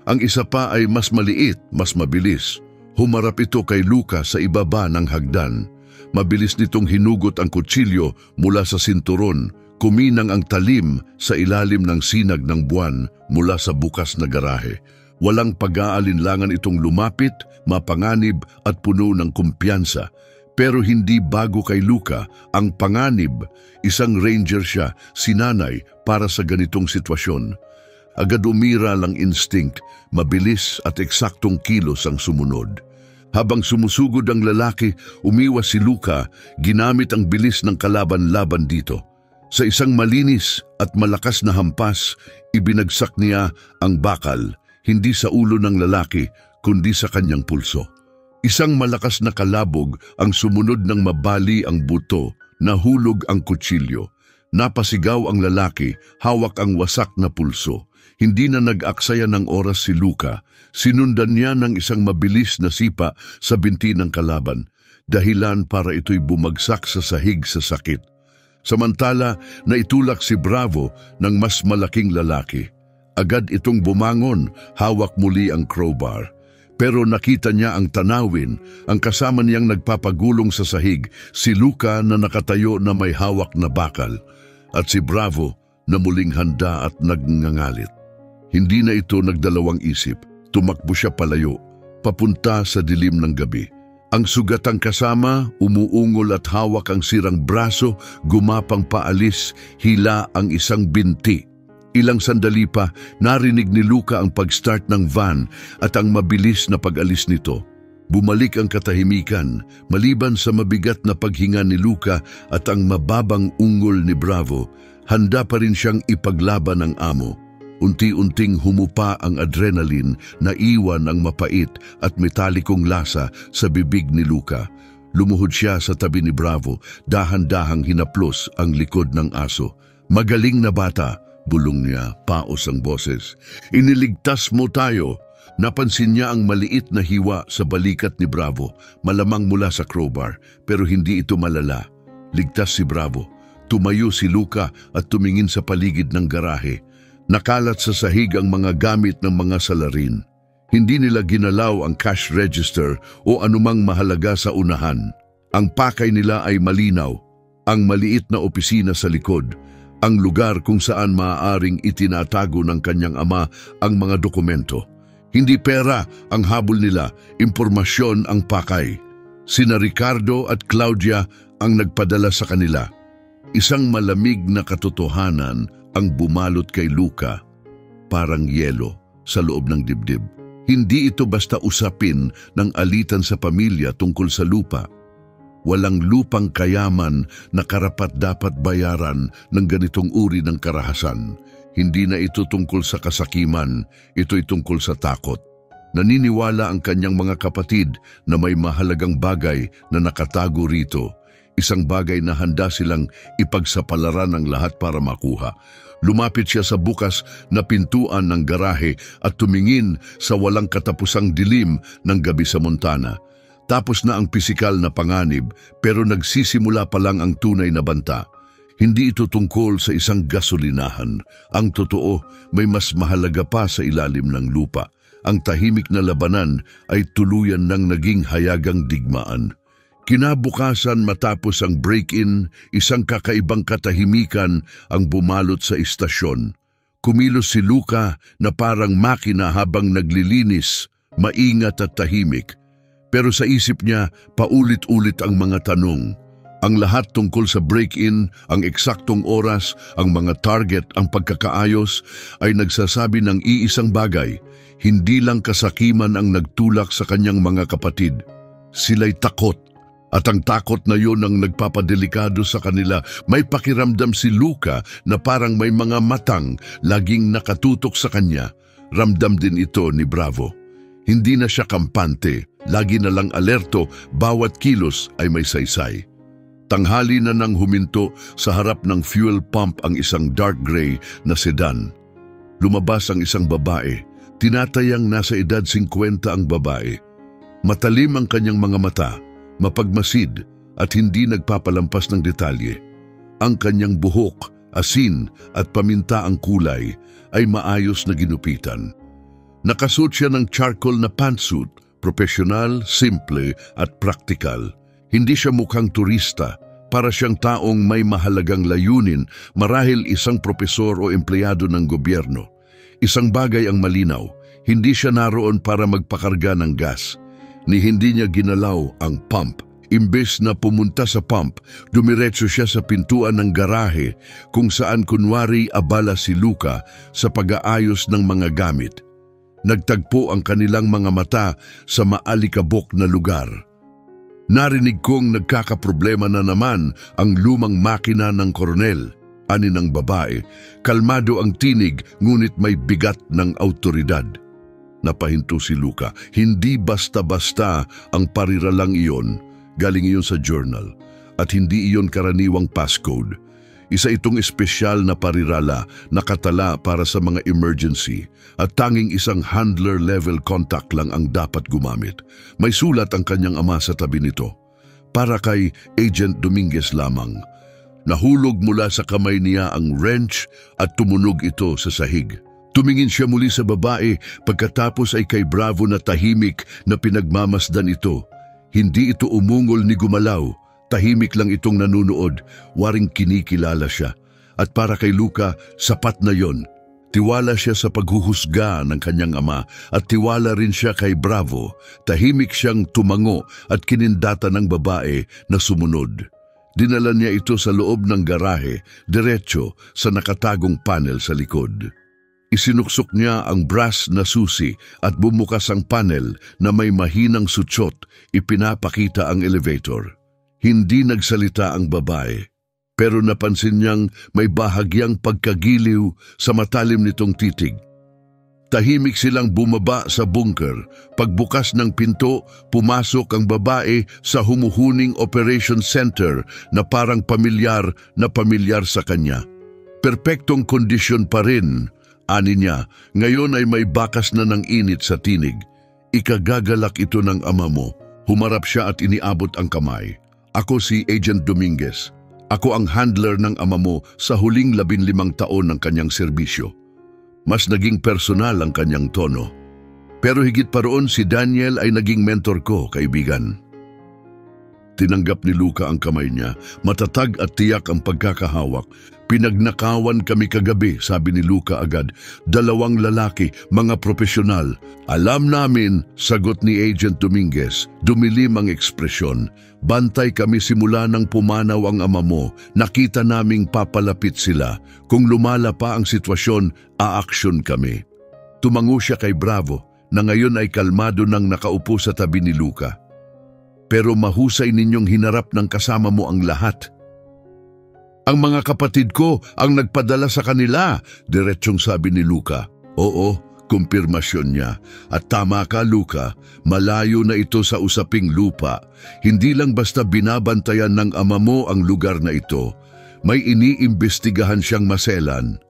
Ang isa pa ay mas maliit, mas mabilis. Humarap ito kay Luca sa ibaba ng hagdan. Mabilis nitong hinugot ang kutsilyo mula sa sinturon, kuminang ang talim sa ilalim ng sinag ng buwan mula sa bukas na garahe. Walang pag-aalinlangan itong lumapit, mapanganib at puno ng kumpiyansa. Pero hindi bago kay Luca ang panganib, isang ranger siya, sinanay para sa ganitong sitwasyon. Agad umira lang instinct, mabilis at eksaktong kilos ang sumunod. Habang sumusugod ang lalaki, umiwas si Luca, ginamit ang bilis ng kalaban-laban dito. Sa isang malinis at malakas na hampas, ibinagsak niya ang bakal, hindi sa ulo ng lalaki, kundi sa kanyang pulso. Isang malakas na kalabog ang sumunod ng mabali ang buto, nahulog ang kutsilyo. Napasigaw ang lalaki, hawak ang wasak na pulso. Hindi na nag-aksaya ng oras si Luca. Sinundan niya ng isang mabilis na sipa sa binti ng kalaban, dahilan para ito'y bumagsak sa sahig sa sakit. Samantala, naitulak si Bravo ng mas malaking lalaki. Agad itong bumangon, hawak muli ang crowbar. Pero nakita niya ang tanawin, ang kasama niyang nagpapagulong sa sahig, si Luca na nakatayo na may hawak na bakal, at si Bravo na muling handa at nagngangalit. Hindi na ito nagdalawang isip. Tumakbo siya palayo, papunta sa dilim ng gabi. Ang sugatang kasama, umuungol at hawak ang sirang braso, gumapang paalis, hila ang isang binti. Ilang sandali pa, narinig ni Luca ang pag-start ng van at ang mabilis na pag-alis nito. Bumalik ang katahimikan, maliban sa mabigat na paghinga ni Luca at ang mababang ungol ni Bravo, handa pa rin siyang ipaglaban ng amo. Unti-unting humupa ang adrenaline na iwan ang mapait at metalikong lasa sa bibig ni Luca. Lumuhod siya sa tabi ni Bravo, dahan-dahang hinaplos ang likod ng aso. "Magaling na bata," bulong niya, paos ang boses. "Iniligtas mo tayo." Napansin niya ang maliit na hiwa sa balikat ni Bravo, malamang mula sa crowbar, pero hindi ito malala. Ligtas si Bravo. Tumayo si Luca at tumingin sa paligid ng garahe. Nakalat sa sahig ang mga gamit ng mga salarin. Hindi nila ginalaw ang cash register o anumang mahalaga sa unahan. Ang pakay nila ay malinaw, ang maliit na opisina sa likod, ang lugar kung saan maaaring itinatago ng kanyang ama ang mga dokumento. Hindi pera ang habol nila, impormasyon ang pakay. Sina Ricardo at Claudia ang nagpadala sa kanila. Isang malamig na katotohanan ang bumalot kay Luca, parang yelo sa loob ng dibdib. Hindi ito basta usapin ng alitan sa pamilya tungkol sa lupa. Walang lupang kayaman na karapat-dapat bayaran ng ganitong uri ng karahasan. Hindi na ito tungkol sa kasakiman, ito'y tungkol sa takot. Naniniwala ang kanyang mga kapatid na may mahalagang bagay na nakatago rito. Isang bagay na handa silang ipagsapalaran ng lahat para makuha. Lumapit siya sa bukas na pintuan ng garahe at tumingin sa walang katapusang dilim ng gabi sa Montana. Tapos na ang pisikal na panganib, pero nagsisimula pa lang ang tunay na banta. Hindi ito tungkol sa isang gasolinahan. Ang totoo, may mas mahalaga pa sa ilalim ng lupa. Ang tahimik na labanan ay tuluyan ng naging hayagang digmaan. Kinabukasan matapos ang break-in, isang kakaibang katahimikan ang bumalot sa istasyon. Kumilos si Luca na parang makina habang naglilinis, maingat at tahimik. Pero sa isip niya, paulit-ulit ang mga tanong. Ang lahat tungkol sa break-in, ang eksaktong oras, ang mga target, ang pagkakaayos ay nagsasabi ng iisang bagay. Hindi lang kasakiman ang nagtulak sa kanyang mga kapatid. Sila'y takot. At ang takot na yon ang nagpapadelikado sa kanila. May pakiramdam si Luca na parang may mga matang laging nakatutok sa kanya. Ramdam din ito ni Bravo. Hindi na siya kampante, lagi na lang alerto, bawat kilos ay may saysay. Tanghali na nang huminto sa harap ng fuel pump ang isang dark gray na sedan. Lumabas ang isang babae, tinatayang nasa edad 50 ang babae. Matalim ang kanyang mga mata, mapagmasid at hindi nagpapalampas ng detalye. Ang kanyang buhok, asin at paminta ang kulay ay maayos na ginupitan. Nakasuot siya ng charcoal na pantsuit, profesional, simple at praktikal. Hindi siya mukhang turista, para siyang taong may mahalagang layunin, marahil isang propesor o empleyado ng gobyerno. Isang bagay ang malinaw, hindi siya naroon para magpakarga ng gas, ni hindi niya ginalaw ang pump. Imbes na pumunta sa pump, dumiretso siya sa pintuan ng garahe kung saan kunwari abala si Luca sa pag-aayos ng mga gamit. Nagtagpo ang kanilang mga mata sa maalikabok na lugar. Narinig kong nagkakaproblema na naman ang lumang makina ng koronel, ani ng babae. Kalmado ang tinig ngunit may bigat ng autoridad. Napahinto si Luca. Hindi basta-basta ang pariralang iyon. Galing iyon sa journal. At hindi iyon karaniwang passcode. Isa itong espesyal na parirala na katala para sa mga emergency at tanging isang handler-level contact lang ang dapat gumamit. May sulat ang kanyang ama sa tabi nito. Para kay Agent Dominguez lamang. Nahulog mula sa kamay niya ang wrench at tumunog ito sa sahig. Tumingin siya muli sa babae pagkatapos ay kay Bravo na tahimik na pinagmamasdan ito. Hindi ito umungol ni gumalaw. Tahimik lang itong nanunood, waring kinikilala siya. At para kay Luca, sapat na yon. Tiwala siya sa paghuhusga ng kanyang ama at tiwala rin siya kay Bravo. Tahimik siyang tumango at kinindata ng babae na sumunod. Dinala niya ito sa loob ng garahe, diretso sa nakatagong panel sa likod. Isinuksok niya ang brass na susi at bumukas ang panel na may mahinang sutsot, ipinapakita ang elevator. Hindi nagsalita ang babae, pero napansin niyang may bahagyang pagkagiliw sa matalim nitong titig. Tahimik silang bumaba sa bunker. Pagbukas ng pinto, pumasok ang babae sa humuhuning operation center na parang pamilyar sa kanya. Perpektong kondisyon pa rin, ani niya, ngayon ay may bakas na ng init sa tinig. Ikagagalak ito ng ama mo. Humarap siya at iniabot ang kamay. Ako si Agent Dominguez. Ako ang handler ng ama mo sa huling 15 taon ng kanyang serbisyo. Mas naging personal ang kanyang tono. Pero higit pa roon si Daniel ay naging mentor ko, kaibigan. Tinanggap ni Luca ang kamay niya, matatag at tiyak ang pagkakahawak. Pinagnakawan kami kagabi, sabi ni Luca agad. 2 lalaki, mga profesional. Alam namin, sagot ni Agent Dominguez. Dumilim ang ekspresyon. Bantay kami simula nang pumanaw ang ama mo. Nakita naming papalapit sila. Kung lumala pa ang sitwasyon, aaksyon kami. Tumango siya kay Bravo, na ngayon ay kalmado nang nakaupo sa tabi ni Luca. Pero mahusay ninyong hinarap ng kasama mo ang lahat. Ang mga kapatid ko ang nagpadala sa kanila, diretsyong sabi ni Luca. Oo, kumpirmasyon niya. At tama ka, Luca, malayo na ito sa usaping lupa. Hindi lang basta binabantayan ng ama mo ang lugar na ito. May iniimbestigahan siyang maselan.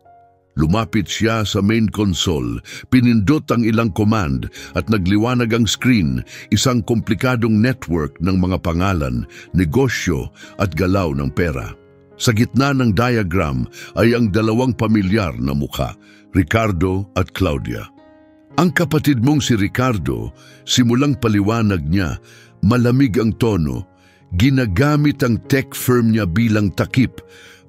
Lumapit siya sa main console, pinindot ang ilang command at nagliwanag ang screen, isang komplikadong network ng mga pangalan, negosyo at galaw ng pera. Sa gitna ng diagram ay ang 2 pamilyar na mukha, Ricardo at Claudia. Ang kapatid mong si Ricardo, simulang paliwanag niya, malamig ang tono, ginagamit ang tech firm niya bilang takip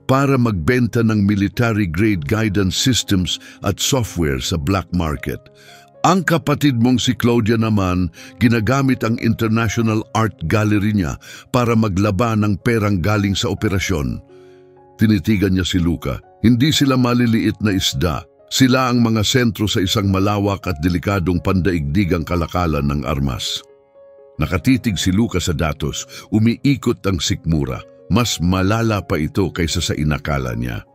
para magbenta ng military-grade guidance systems at software sa black market. Ang kapatid mong si Claudia naman, ginagamit ang International Art Gallery niya para maglaba ng perang galing sa operasyon. Tinitigan niya si Luca. Hindi sila maliliit na isda. Sila ang mga sentro sa isang malawak at delikadong pandaigdigang kalakalan ng armas. Nakatitig si Luca sa datos, umiikot ang sikmura. Mas malala pa ito kaysa sa inakala niya.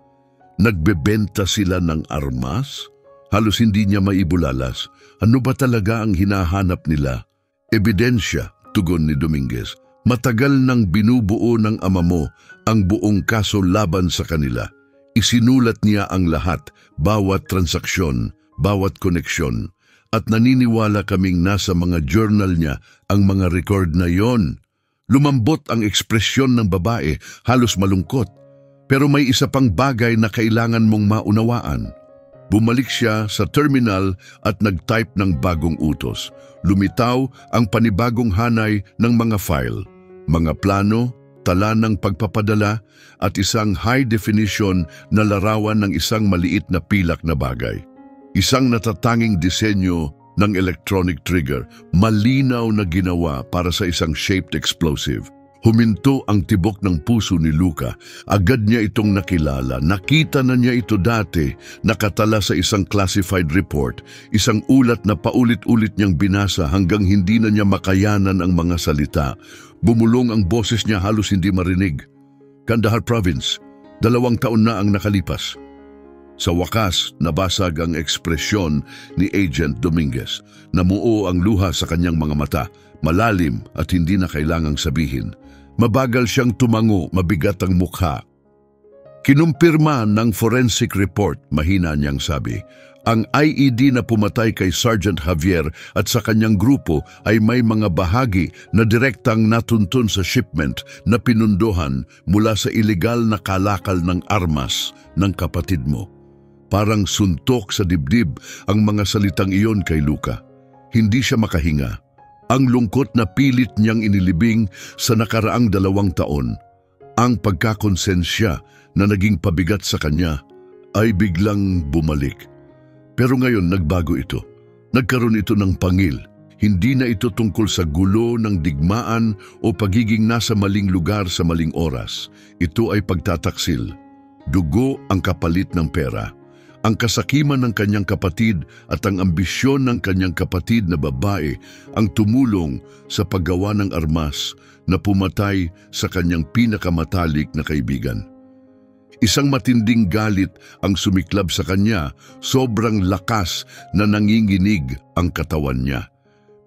Nagbebenta sila ng armas? Halos hindi niya maibulalas. Ano ba talaga ang hinahanap nila? Ebidensya, tugon ni Dominguez. Matagal nang binubuo ng ama mo ang buong kaso laban sa kanila. Isinulat niya ang lahat, bawat transaksyon, bawat koneksyon. At naniniwala kaming nasa mga journal niya ang mga record na yon. Lumambot ang ekspresyon ng babae, halos malungkot. Pero may isa pang bagay na kailangan mong maunawaan. Bumalik siya sa terminal at nag-type ng bagong utos. Lumitaw ang panibagong hanay ng mga file, mga plano, tala ng pagpapadala at isang high-definition na larawan ng isang maliit na pilak na bagay. Isang natatanging disenyo ng electronic trigger, malinaw na ginawa para sa isang shaped explosive. Huminto ang tibok ng puso ni Luca. Agad niya itong nakilala. Nakita na niya ito dati, nakatala sa isang classified report, isang ulat na paulit-ulit niyang binasa hanggang hindi na niya makayanan ang mga salita. Bumulong ang boses niya, halos hindi marinig. Kandahar Province, 2 taon na ang nakalipas. Sa wakas, nabasag ang ekspresyon ni Agent Dominguez. Namuo ang luha sa kanyang mga mata, malalim at hindi na kailangang sabihin. Mabagal siyang tumango, mabigat ang mukha. Kinumpirma ng forensic report, mahina niyang sabi. Ang IED na pumatay kay Sergeant Javier at sa kanyang grupo ay may mga bahagi na direktang natuntun sa shipment na pinunduhan mula sa ilegal na kalakal ng armas ng kapatid mo. Parang suntok sa dibdib ang mga salitang iyon kay Luca. Hindi siya makahinga. Ang lungkot na pilit niyang inilibing sa nakaraang 2 taon. Ang pagkakonsensya na naging pabigat sa kanya ay biglang bumalik. Pero ngayon nagbago ito. Nagkaroon ito ng pangil. Hindi na ito tungkol sa gulo ng digmaan o pagiging nasa maling lugar sa maling oras. Ito ay pagtataksil. Dugo ang kapalit ng pera. Ang kasakiman ng kanyang kapatid at ang ambisyon ng kanyang kapatid na babae ang tumulong sa paggawa ng armas na pumatay sa kanyang pinakamatalik na kaibigan. Isang matinding galit ang sumiklab sa kanya, sobrang lakas na nanginginig ang katawan niya.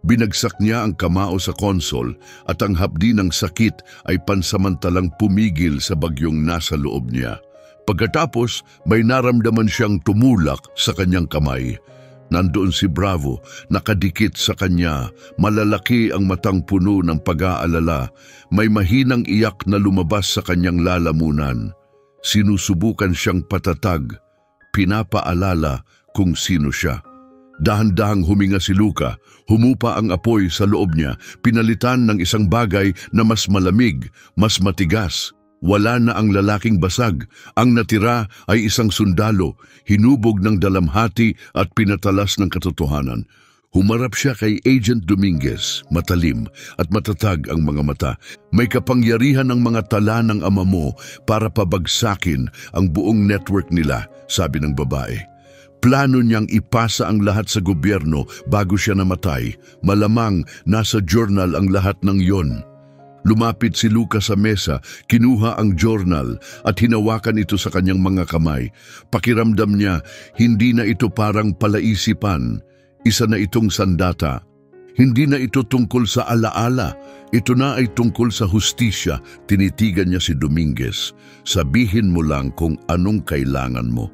Binagsak niya ang kamao sa konsol at ang hapdi ng sakit ay pansamantalang pumigil sa bagyong nasa loob niya. Pagkatapos, may naramdaman siyang tumulak sa kanyang kamay. Nandoon si Bravo, nakadikit sa kanya, malalaki ang matang puno ng pag-aalala, may mahinang iyak na lumabas sa kanyang lalamunan. Sinusubukan siyang patatag, pinapaalala kung sino siya. Dahan-dahang huminga si Luca, humupa ang apoy sa loob niya, pinalitan ng isang bagay na mas malamig, mas matigas. Wala na ang lalaking basag, ang natira ay isang sundalo, hinubog ng dalamhati at pinatalas ng katotohanan. Humarap siya kay Agent Dominguez, matalim at matatag ang mga mata. May kapangyarihan ng mga tala ng ama mo para pabagsakin ang buong network nila, sabi ng babae. Plano niyang ipasa ang lahat sa gobyerno bago siya namatay. Malamang nasa journal ang lahat ng yon. Lumapit si Luca sa mesa, kinuha ang journal at hinawakan ito sa kanyang mga kamay. Pakiramdam niya, hindi na ito parang palaisipan. Isa na itong sandata. Hindi na ito tungkol sa alaala. Ito na ay tungkol sa hustisya. Tinitigan niya si Dominguez. Sabihin mo lang kung anong kailangan mo.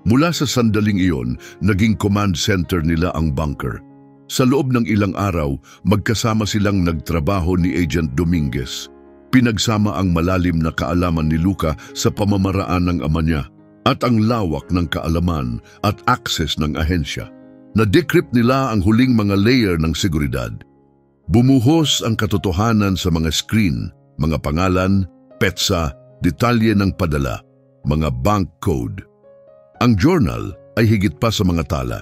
Mula sa sandaling iyon, naging command center nila ang bunker. Sa loob ng ilang araw, magkasama silang nagtrabaho ni Agent Dominguez. Pinagsama ang malalim na kaalaman ni Luca sa pamamaraan ng ama niya at ang lawak ng kaalaman at access ng ahensya. Na-decrypt nila ang huling mga layer ng seguridad. Bumuhos ang katotohanan sa mga screen, mga pangalan, petsa, detalye ng padala, mga bank code. Ang journal ay higit pa sa mga tala.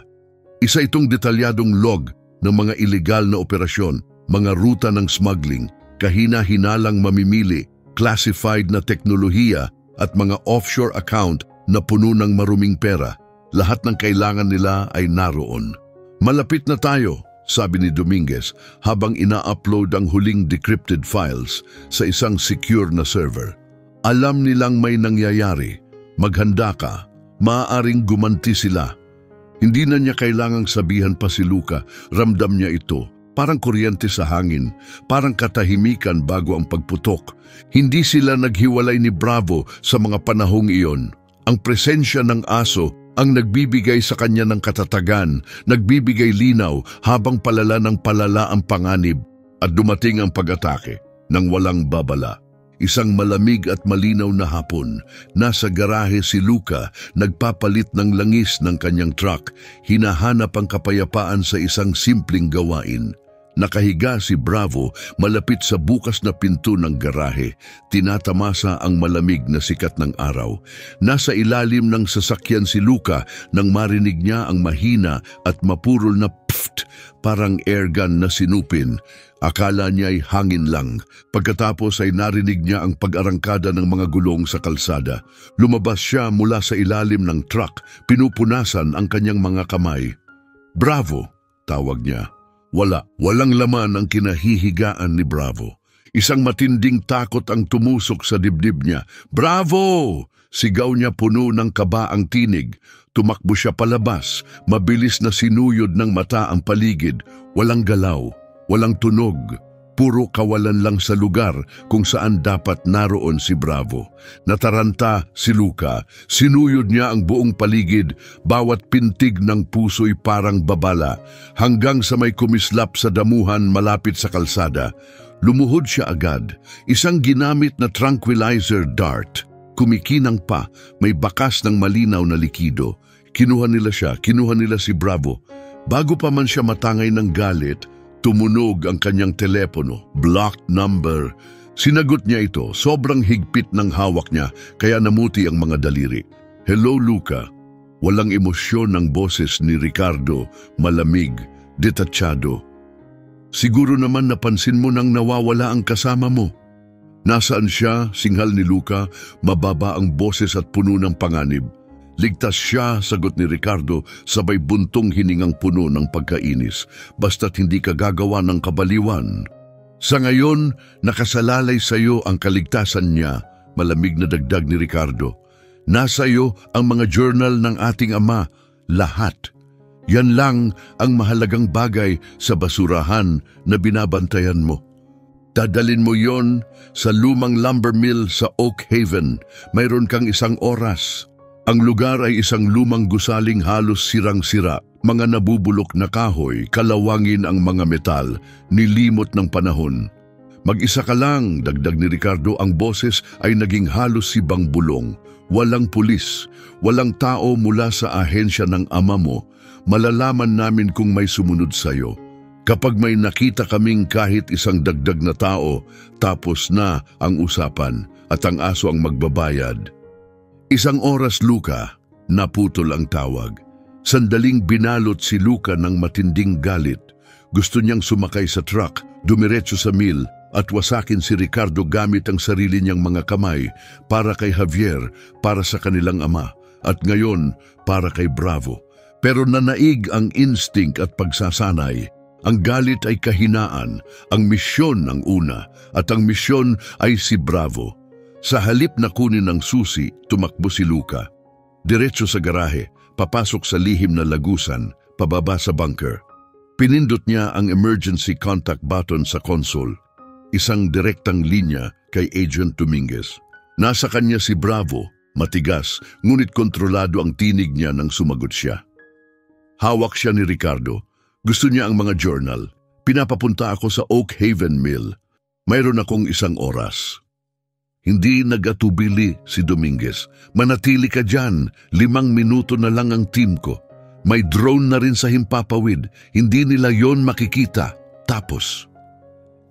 Isa itong detalyadong log ng mga iligal na operasyon, mga ruta ng smuggling, kahina-hinalang mamimili, classified na teknolohiya at mga offshore account na puno ng maruming pera. Lahat ng kailangan nila ay naroon. Malapit na tayo, sabi ni Dominguez habang ina-upload ang huling decrypted files sa isang secure na server. Alam nilang may nangyayari. Maghanda ka. Maaaring gumanti sila. Hindi na niya kailangang sabihan pa si Luca. Ramdam niya ito. Parang kuryente sa hangin. Parang katahimikan bago ang pagputok. Hindi sila naghiwalay ni Bravo sa mga panahong iyon. Ang presensya ng aso ang nagbibigay sa kanya ng katatagan, nagbibigay linaw habang palala ng palala ang panganib at dumating ang pag-atake nang walang babala. Isang malamig at malinaw na hapon, nasa garahe si Luca nagpapalit ng langis ng kanyang truck, hinahanap ang kapayapaan sa isang simpleng gawain. Nakahiga si Bravo malapit sa bukas na pinto ng garahe, tinatamasa ang malamig na sikat ng araw. Nasa ilalim ng sasakyan si Luca nang marinig niya ang mahina at mapurol na pft, parang airgun na sinupin. Akala niya ay hangin lang. Pagkatapos ay narinig niya ang pag-arangkada ng mga gulong sa kalsada. Lumabas siya mula sa ilalim ng truck, pinupunasan ang kanyang mga kamay. "Bravo!" tawag niya. Walang laman ang kinahihigaan ni Bravo. Isang matinding takot ang tumusok sa dibdib niya. "Bravo!" Sigaw niya, puno ng kaba ang tinig. Tumakbo siya palabas, mabilis na sinuyod ng mata ang paligid. Walang galaw, walang tunog. Puro kawalan lang sa lugar kung saan dapat naroon si Bravo. Nataranta si Luca. Sinuyod niya ang buong paligid, bawat pintig ng puso'y parang babala, hanggang sa may kumislap sa damuhan malapit sa kalsada. Lumuhod siya agad, isang ginamit na tranquilizer dart. Kumikinang pa, may bakas ng malinaw na likido. Kinuha nila si Bravo. Bago pa man siya matangay ng galit, tumunog ang kanyang telepono, blocked number. Sinagot niya ito, sobrang higpit ng hawak niya, kaya namuti ang mga daliri. "Hello, Luca." Walang emosyon ng boses ni Ricardo, malamig, detachado. "Siguro naman napansin mo nang nawawala ang kasama mo." "Nasaan siya?" singhal ni Luca, mababa ang boses at puno ng panganib. "Ligtas siya," sagot ni Ricardo, sabay buntong hiningang puno ng pagkainis. "Basta't hindi ka gagawa ng kabaliwan. Sa ngayon, nakasalalay sa iyo ang kaligtasan niya," malamig na dagdag ni Ricardo. "Nasa iyo ang mga journal ng ating ama, lahat. Yan lang ang mahalagang bagay sa basurahan na binabantayan mo. Dadalin mo yon sa lumang lumber mill sa Oak Haven. Mayroon kang 1 oras. Ang lugar ay isang lumang gusaling halos sirang-sira, mga nabubulok na kahoy, kalawangin ang mga metal, nilimot ng panahon. "Mag-isa ka lang," dagdag ni Ricardo, ang boses ay naging halos sibang bulong. "Walang pulis, walang tao mula sa ahensya ng ama mo. Malalaman namin kung may sumunod sa'yo. Kapag may nakita kaming kahit isang dagdag na tao, tapos na ang usapan at ang aso ang magbabayad." 1 oras, Luca, naputol ang tawag. Sandaling binalot si Luca ng matinding galit. Gusto niyang sumakay sa truck, dumiretso sa mill at wasakin si Ricardo gamit ang sarili niyang mga kamay, para kay Javier, para sa kanilang ama, at ngayon para kay Bravo. Pero nanaig ang instinct at pagsasanay. Ang galit ay kahinaan, ang misyon ang una, at ang misyon ay si Bravo. Sa halip na kunin ang susi, tumakbo si Luca. Diretso sa garahe, papasok sa lihim na lagusan, pababa sa bunker. Pinindot niya ang emergency contact button sa console, isang direktang linya kay Agent Dominguez. Nasa kanya si Bravo, matigas, ngunit kontrolado ang tinig niya nang sumagot siya. Hawak siya ni Ricardo. Gusto niya ang mga journal. "Pinapapunta ako sa Oak Haven Mill. Mayroon akong 1 oras. Hindi nagatubili si Dominguez. "Manatili ka dyan, 5 minuto na lang ang team ko. May drone na rin sa himpapawid, hindi nila yon makikita." Tapos,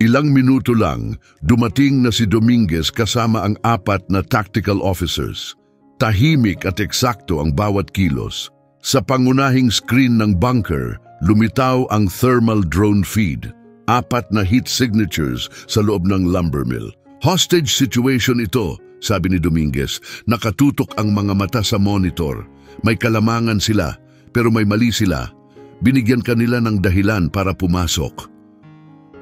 ilang minuto lang, dumating na si Dominguez kasama ang 4 na tactical officers. Tahimik at eksakto ang bawat kilos. Sa pangunahing screen ng bunker, lumitaw ang thermal drone feed. 4 na heat signatures sa loob ng lumber mill. Hostage situation ito, sabi ni Dominguez. Nakatutok ang mga mata sa monitor. May kalamangan sila, pero may mali sila. Binigyan kanila ng dahilan para pumasok.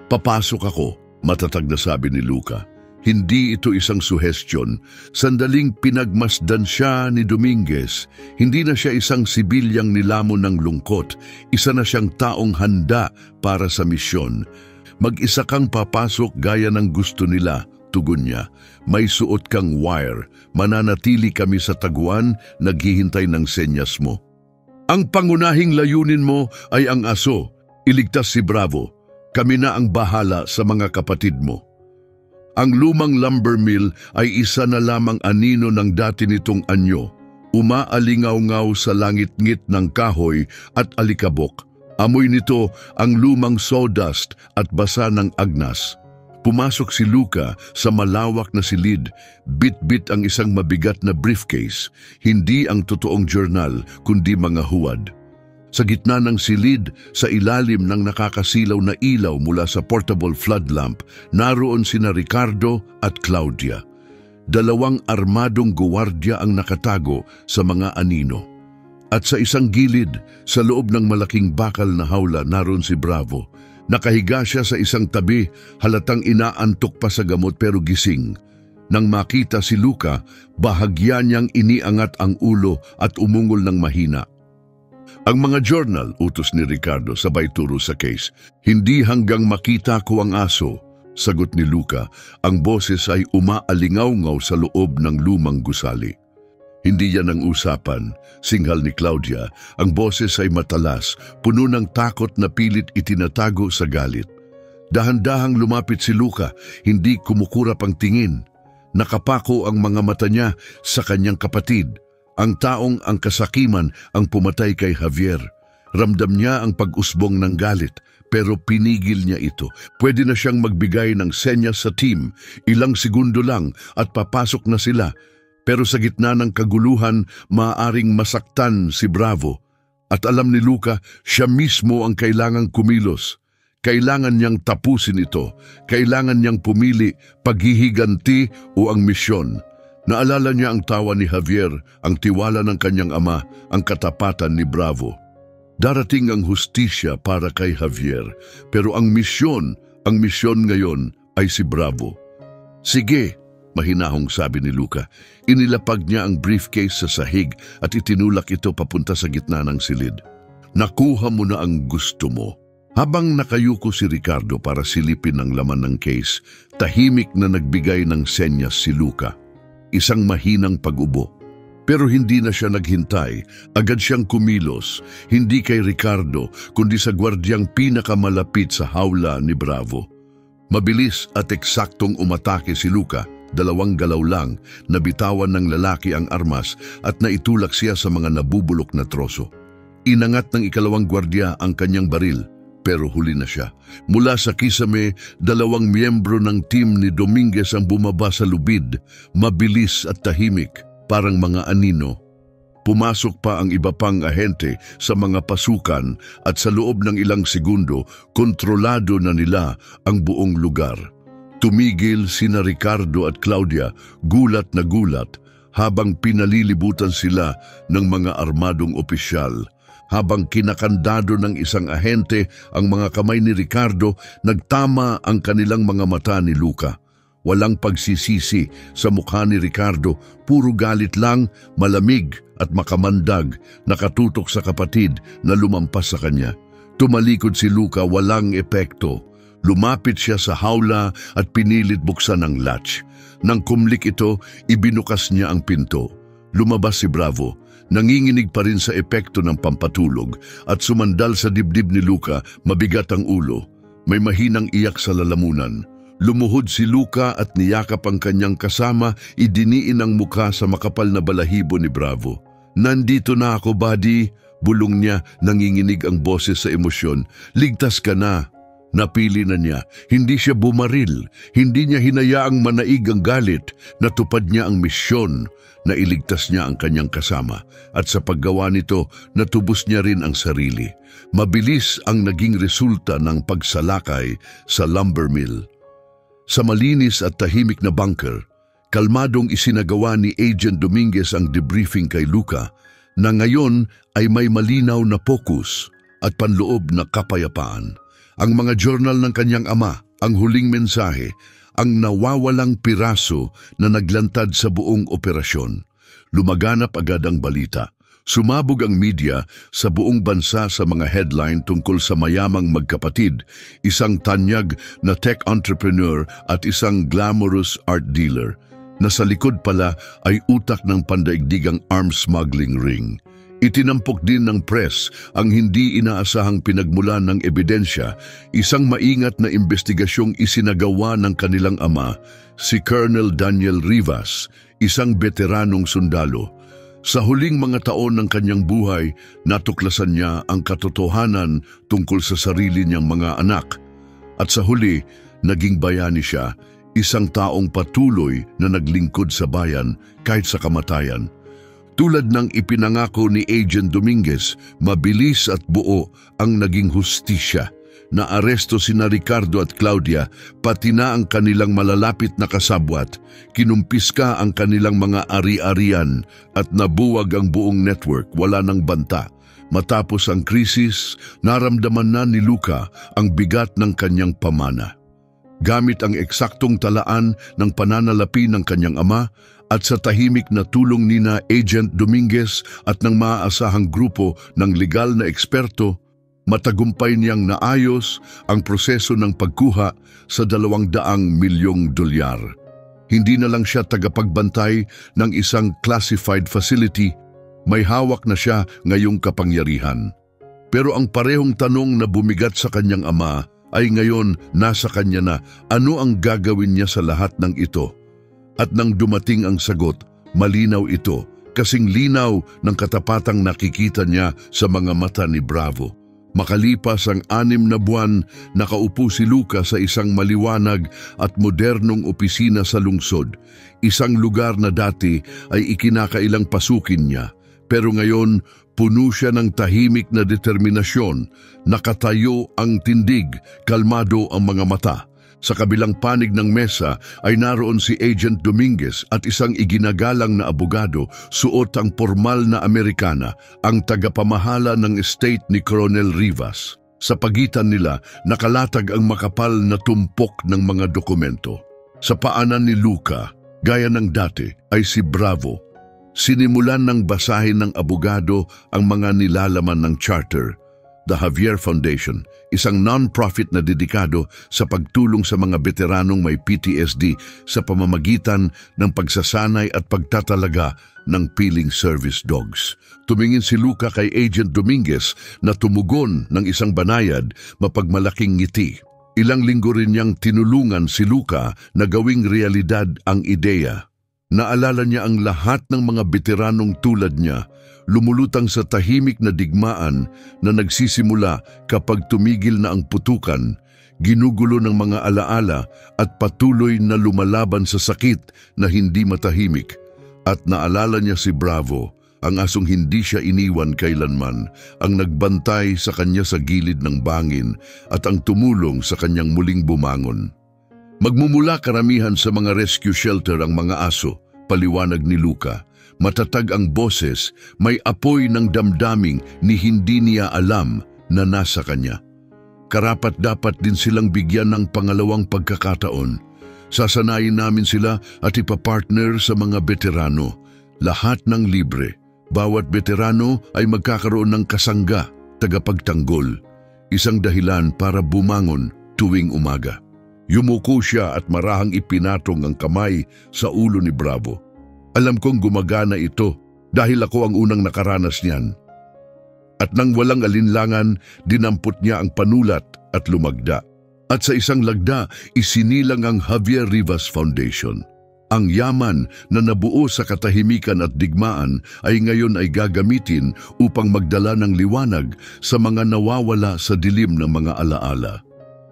Papasok ako, matatag na sabi ni Luca. Hindi ito isang suhestyon. Sandaling pinagmasdan siya ni Dominguez. Hindi na siya isang sibilyang nilamon ng lungkot. Isa na siyang taong handa para sa misyon. Mag-isa kang papasok gaya ng gusto nila, tugon niya. May suot kang wire. Mananatili kami sa taguan, naghihintay ng senyas mo. Ang pangunahing layunin mo ay ang aso. Iligtas si Bravo. Kami na ang bahala sa mga kapatid mo. Ang lumang lumber mill ay isa na lamang anino ng dati nitong anyo. Umaalingaw-ngaw sa langit-ngit ng kahoy at alikabok. Amoy nito ang lumang sawdust at basa ng agnas. Pumasok si Luca sa malawak na silid. Bit-bit ang isang mabigat na briefcase. Hindi ang totoong journal, kundi mga huwad. Sa gitna ng silid, sa ilalim ng nakakasilaw na ilaw mula sa portable flood lamp, naroon sina Ricardo at Claudia. 2 armadong guwardiya ang nakatago sa mga anino. At sa isang gilid, sa loob ng malaking bakal na hawla, naroon si Bravo. Nakahiga siya sa isang tabi, halatang inaantok pa sa gamot pero gising. Nang makita si Luca, bahagya niyang iniangat ang ulo at umungol ng mahina. Ang mga journal, utos ni Ricardo sabay turo sa case. Hindi hanggang makita ko ang aso, sagot ni Luca. Ang boses ay umaalingaw-ngaw sa loob ng lumang gusali. Hindi yan ang usapan, singhal ni Claudia. Ang boses ay matalas, puno ng takot na pilit itinatago sa galit. Dahan-dahang lumapit si Luca, hindi kumukurap ang tingin. Nakapako ang mga mata niya sa kanyang kapatid. Ang taong ang kasakiman ang pumatay kay Javier. Ramdam niya ang pag-usbong ng galit, pero pinigil niya ito. Pwede na siyang magbigay ng senyas sa team. Ilang segundo lang at papasok na sila. Pero sa gitna ng kaguluhan, maaaring masaktan si Bravo. At alam ni Luca, siya mismo ang kailangang kumilos. Kailangan niyang tapusin ito. Kailangan niyang pumili, paghihiganti o ang misyon. Naalala niya ang tawa ni Javier, ang tiwala ng kanyang ama, ang katapatan ni Bravo. Darating ang hustisya para kay Javier, pero ang misyon ngayon ay si Bravo. Sige, mahinahong sabi ni Luca. Inilapag niya ang briefcase sa sahig at itinulak ito papunta sa gitna ng silid. Nakuha mo na ang gusto mo. Habang nakayuko si Ricardo para silipin ang laman ng case, tahimik na nagbigay ng senyas si Luca. Isang mahinang pag-ubo. Pero hindi na siya naghintay. Agad siyang kumilos, hindi kay Ricardo, kundi sa gwardyang pinakamalapit sa hawla ni Bravo. Mabilis at eksaktong umatake si Luca. 2 galaw lang, nabitawan ng lalaki ang armas at naitulak siya sa mga nabubulok na troso. Inangat ng 2 gwardiya ang kanyang baril, pero huli na siya. Mula sa kisame, 2 miyembro ng team ni Dominguez ang bumaba sa lubid, mabilis at tahimik, parang mga anino. Pumasok pa ang iba pang ahente sa mga pasukan at sa loob ng ilang segundo, kontrolado na nila ang buong lugar. Tumigil sina Ricardo at Claudia, gulat na gulat, habang pinalilibutan sila ng mga armadong opisyal. Habang kinakandado ng isang ahente ang mga kamay ni Ricardo, nagtama ang kanilang mga mata ni Luca. Walang pagsisisi sa mukha ni Ricardo, puro galit lang, malamig at makamandag, nakatutok sa kapatid na lumampas sa kanya. Tumalikod si Luca, walang epekto. Lumapit siya sa hawla at pinilit buksan ang latch. Nang kumlik ito, ibinukas niya ang pinto. Lumabas si Bravo. Nanginginig pa rin sa epekto ng pampatulog at sumandal sa dibdib ni Luca, mabigat ang ulo. May mahinang iyak sa lalamunan. Lumuhod si Luca at niyakap ang kanyang kasama, idiniin ang mukha sa makapal na balahibo ni Bravo. Nandito na ako, buddy, bulong niya, nanginginig ang boses sa emosyon. Ligtas ka na. Napili na niya, hindi siya bumaril, hindi niya hinayaang manaig ang galit, natupad niya ang misyon, na iligtas niya ang kanyang kasama, at sa paggawa nito, natubos niya rin ang sarili. Mabilis ang naging resulta ng pagsalakay sa lumber mill. Sa malinis at tahimik na bunker, kalmadong isinagawa ni Agent Dominguez ang debriefing kay Luca, na ngayon ay may malinaw na focus at panloob na kapayapaan. Ang mga journal ng kanyang ama, ang huling mensahe, ang nawawalang piraso na naglantad sa buong operasyon. Lumaganap agad ang balita. Sumabog ang media sa buong bansa sa mga headline tungkol sa mayamang magkapatid, isang tanyag na tech entrepreneur at isang glamorous art dealer, na sa likod pala ay utak ng pandaigdigang arms smuggling ring. Itinampok din ng press ang hindi inaasahang pinagmulan ng ebidensya, isang maingat na investigasyong isinagawa ng kanilang ama, si Colonel Daniel Rivas, isang veteranong sundalo. Sa huling mga taon ng kanyang buhay, natuklasan niya ang katotohanan tungkol sa sarili niyang mga anak. At sa huli, naging bayani siya, isang taong patuloy na naglingkod sa bayan kahit sa kamatayan. Tulad ng ipinangako ni Agent Dominguez, mabilis at buo ang naging hustisya. Naaresto sina Ricardo at Claudia, pati na ang kanilang malalapit na kasabwat, kinumpiska ang kanilang mga ari-arian at nabuwag ang buong network, wala ng banta. Matapos ang krisis, naramdaman na ni Luca ang bigat ng kanyang pamana. Gamit ang eksaktong talaan ng pananalapi ng kanyang ama, at sa tahimik na tulong nina Agent Dominguez at ng maaasahang grupo ng legal na eksperto, matagumpay niyang naayos ang proseso ng pagkuha sa $200 milyong. Hindi na lang siya tagapagbantay ng isang classified facility, may hawak na siya ngayong kapangyarihan. Pero ang parehong tanong na bumigat sa kanyang ama ay ngayon nasa kanya na, ano ang gagawin niya sa lahat ng ito? At nang dumating ang sagot, malinaw ito, kasing linaw ng katapatang nakikita niya sa mga mata ni Bravo. Makalipas ang 6 na buwan, nakaupo si Luca sa isang maliwanag at modernong opisina sa lungsod. Isang lugar na dati ay ikinakailang pasukin niya, pero ngayon puno siya ng tahimik na determinasyon. Nakatayo ang tindig, kalmado ang mga mata. Sa kabilang panig ng mesa ay naroon si Agent Dominguez at isang iginagalang na abogado, suot ang formal na Amerikana, ang tagapamahala ng estate ni Colonel Rivas. Sa pagitan nila, nakalatag ang makapal na tumpok ng mga dokumento. Sa paanan ni Luca, gaya ng dati, ay si Bravo. Sinimulan ng basahin ng abogado ang mga nilalaman ng charter. The Javier Foundation, isang non-profit na dedikado sa pagtulong sa mga veteranong may PTSD sa pamamagitan ng pagsasanay at pagtatalaga ng peeling service dogs. Tumingin si Luca kay Agent Dominguez na tumugon ng isang banayad, mapagmalaking ngiti. Ilang linggo rin niyang tinulungan si Luca na gawing realidad ang ideya. Naalala niya ang lahat ng mga veteranong tulad niya, lumulutang sa tahimik na digmaan na nagsisimula kapag tumigil na ang putukan, ginugulo ng mga alaala at patuloy na lumalaban sa sakit na hindi matahimik. At naalala niya si Bravo, ang asong hindi siya iniwan kailanman, ang nagbantay sa kanya sa gilid ng bangin at ang tumulong sa kanyang muling bumangon. Magmumula karamihan sa mga rescue shelter ang mga aso, paliwanag ni Luca. Matatag ang boses, may apoy ng damdaming ni hindi niya alam na nasa kanya. Karapat-dapat din silang bigyan ng pangalawang pagkakataon. Sasanayin namin sila at ipapartner sa mga veterano. Lahat ng libre. Bawat veterano ay magkakaroon ng kasangga, tagapagtanggol. Isang dahilan para bumangon tuwing umaga. Yumuko siya at marahang ipinatong ang kamay sa ulo ni Bravo. Alam kong gumagana ito dahil ako ang unang nakaranas niyan. At nang walang alinlangan, dinampot niya ang panulat at lumagda. At sa isang lagda, isinilang ang Javier Rivas Foundation. Ang yaman na nabuo sa katahimikan at digmaan ay ngayon ay gagamitin upang magdala ng liwanag sa mga nawawala sa dilim ng mga alaala.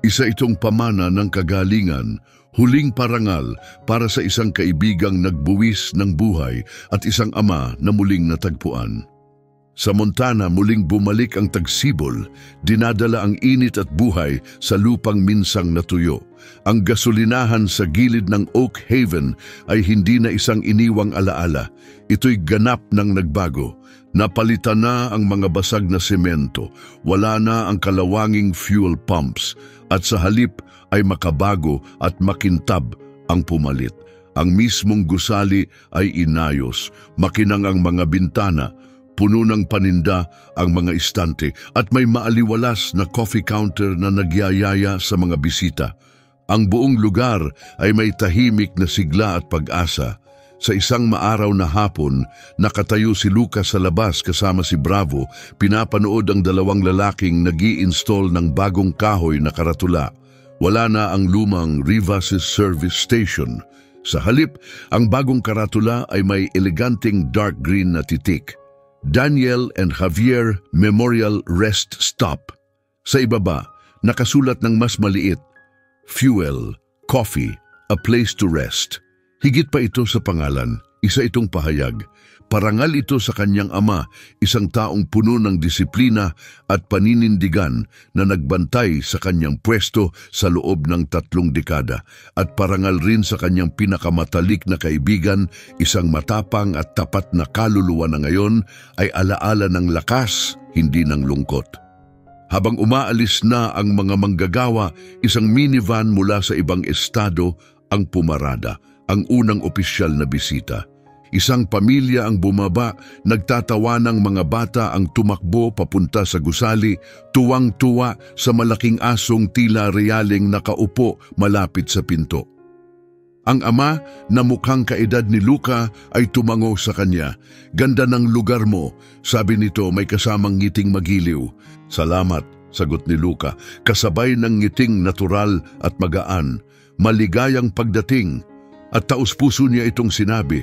Isa itong pamana ng kagalingan, huling parangal para sa isang kaibigang nagbuwis ng buhay at isang ama na muling natagpuan. Sa Montana muling bumalik ang tagsibol, dinadala ang init at buhay sa lupang minsang natuyo. Ang gasolinahan sa gilid ng Oak Haven ay hindi na isang iniwang alaala. Ito'y ganap ng nagbago. Napalitan na ang mga basag na semento, wala na ang kalawanging fuel pumps, at sa halip ay makabago at makintab ang pumalit. Ang mismong gusali ay inayos, makinang ang mga bintana, puno ng paninda ang mga istante at may maaliwalas na coffee counter na nagyayaya sa mga bisita. Ang buong lugar ay may tahimik na sigla at pag-asa. Sa isang maaraw na hapon, nakatayo si Lucas sa labas kasama si Bravo, pinapanood ang dalawang lalaking nag-i-install ng bagong kahoy na karatula. Wala na ang lumang Rivas' service station. Sa halip, ang bagong karatula ay may eleganting dark green na titik. Daniel and Javier Memorial Rest Stop. Sa ibaba, nakasulat ng mas maliit, Fuel, Coffee, A Place to Rest. Higit pa ito sa pangalan, isa itong pahayag. Parangal ito sa kanyang ama, isang taong puno ng disiplina at paninindigan na nagbantay sa kanyang pwesto sa loob ng 3 dekada. At parangal rin sa kanyang pinakamatalik na kaibigan, isang matapang at tapat na kaluluwa na ngayon ay alaala ng lakas, hindi ng lungkot. Habang umaalis na ang mga manggagawa, isang minivan mula sa ibang estado ang pumarada, ang unang opisyal na bisita. Isang pamilya ang bumaba, nagtatawanang mga bata ang tumakbo papunta sa gusali, tuwang-tuwa sa malaking asong tila realing nakaupo malapit sa pinto. Ang ama na mukhang kaedad ni Luca ay tumango sa kanya. "Ganda ng lugar mo," sabi nito, may kasamang ngiting magiliw. "Salamat," sagot ni Luca, kasabay ng ngiting natural at magaan. Maligayang pagdating. At taus-puso niya itong sinabi.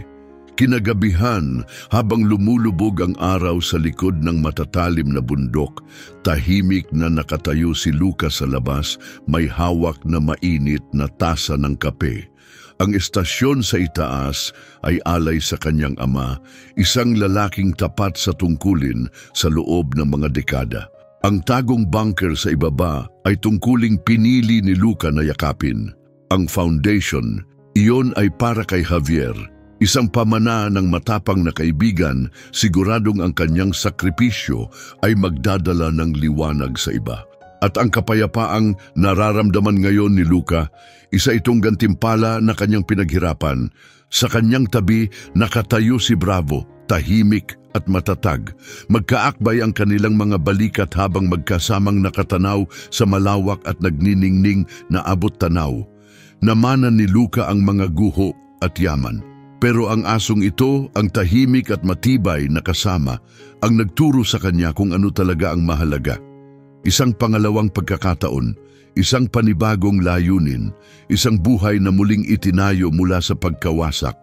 Kinagabihan, habang lumulubog ang araw sa likod ng matatalim na bundok, tahimik na nakatayo si Lucas sa labas, may hawak na mainit na tasa ng kape. Ang estasyon sa itaas ay alay sa kanyang ama, isang lalaking tapat sa tungkulin sa loob ng mga dekada. Ang tagong bunker sa ibaba ay tungkuling pinili ni Luca na yakapin. Ang foundation, iyon ay para kay Javier. Isang pamana ng matapang na kaibigan, siguradong ang kanyang sakripisyo ay magdadala ng liwanag sa iba. At ang kapayapaang nararamdaman ngayon ni Luca, isa itong gantimpala na kanyang pinaghirapan. Sa kanyang tabi, nakatayo si Bravo, tahimik at matatag. Magkaakbay ang kanilang mga balikat habang magkasamang nakatanaw sa malawak at nagniningning na abot tanaw. Namanan ni Luca ang mga guho at yaman. Pero ang asong ito, ang tahimik at matibay na kasama, ang nagturo sa kanya kung ano talaga ang mahalaga. Isang pangalawang pagkakataon, isang panibagong layunin, isang buhay na muling itinayo mula sa pagkawasak,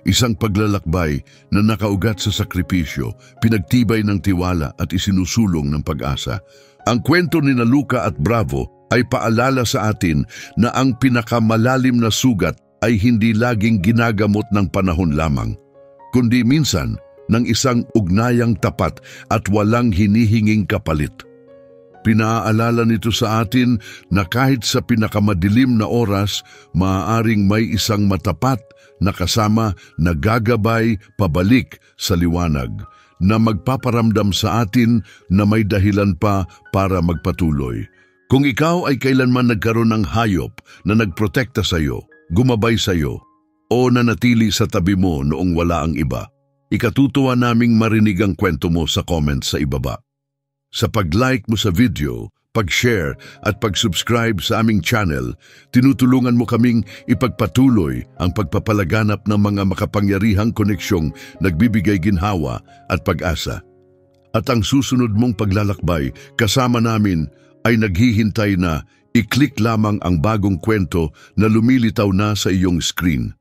isang paglalakbay na nakaugat sa sakripisyo, pinagtibay ng tiwala at isinusulong ng pag-asa. Ang kwento ni Luca at Bravo ay paalala sa atin na ang pinakamalalim na sugat ay hindi laging ginagamot ng panahon lamang, kundi minsan ng isang ugnayang tapat at walang hinihinging kapalit. Pinaalala nito sa atin na kahit sa pinakamadilim na oras, maaaring may isang matapat na kasama na gagabay pabalik sa liwanag, na magpaparamdam sa atin na may dahilan pa para magpatuloy. Kung ikaw ay kailanman nagkaroon ng hayop na nagprotekta sa iyo, gumabay sa iyo, o nanatili sa tabi mo noong wala ang iba, ikatutuwa naming marinig ang kwento mo sa comments sa ibaba. Sa pag-like mo sa video, pag-share at pag-subscribe sa aming channel, tinutulungan mo kaming ipagpatuloy ang pagpapalaganap ng mga makapangyarihang koneksyong nagbibigay ginhawa at pag-asa. At ang susunod mong paglalakbay kasama namin ay naghihintay na. I-click lamang ang bagong kwento na lumilitaw na sa iyong screen.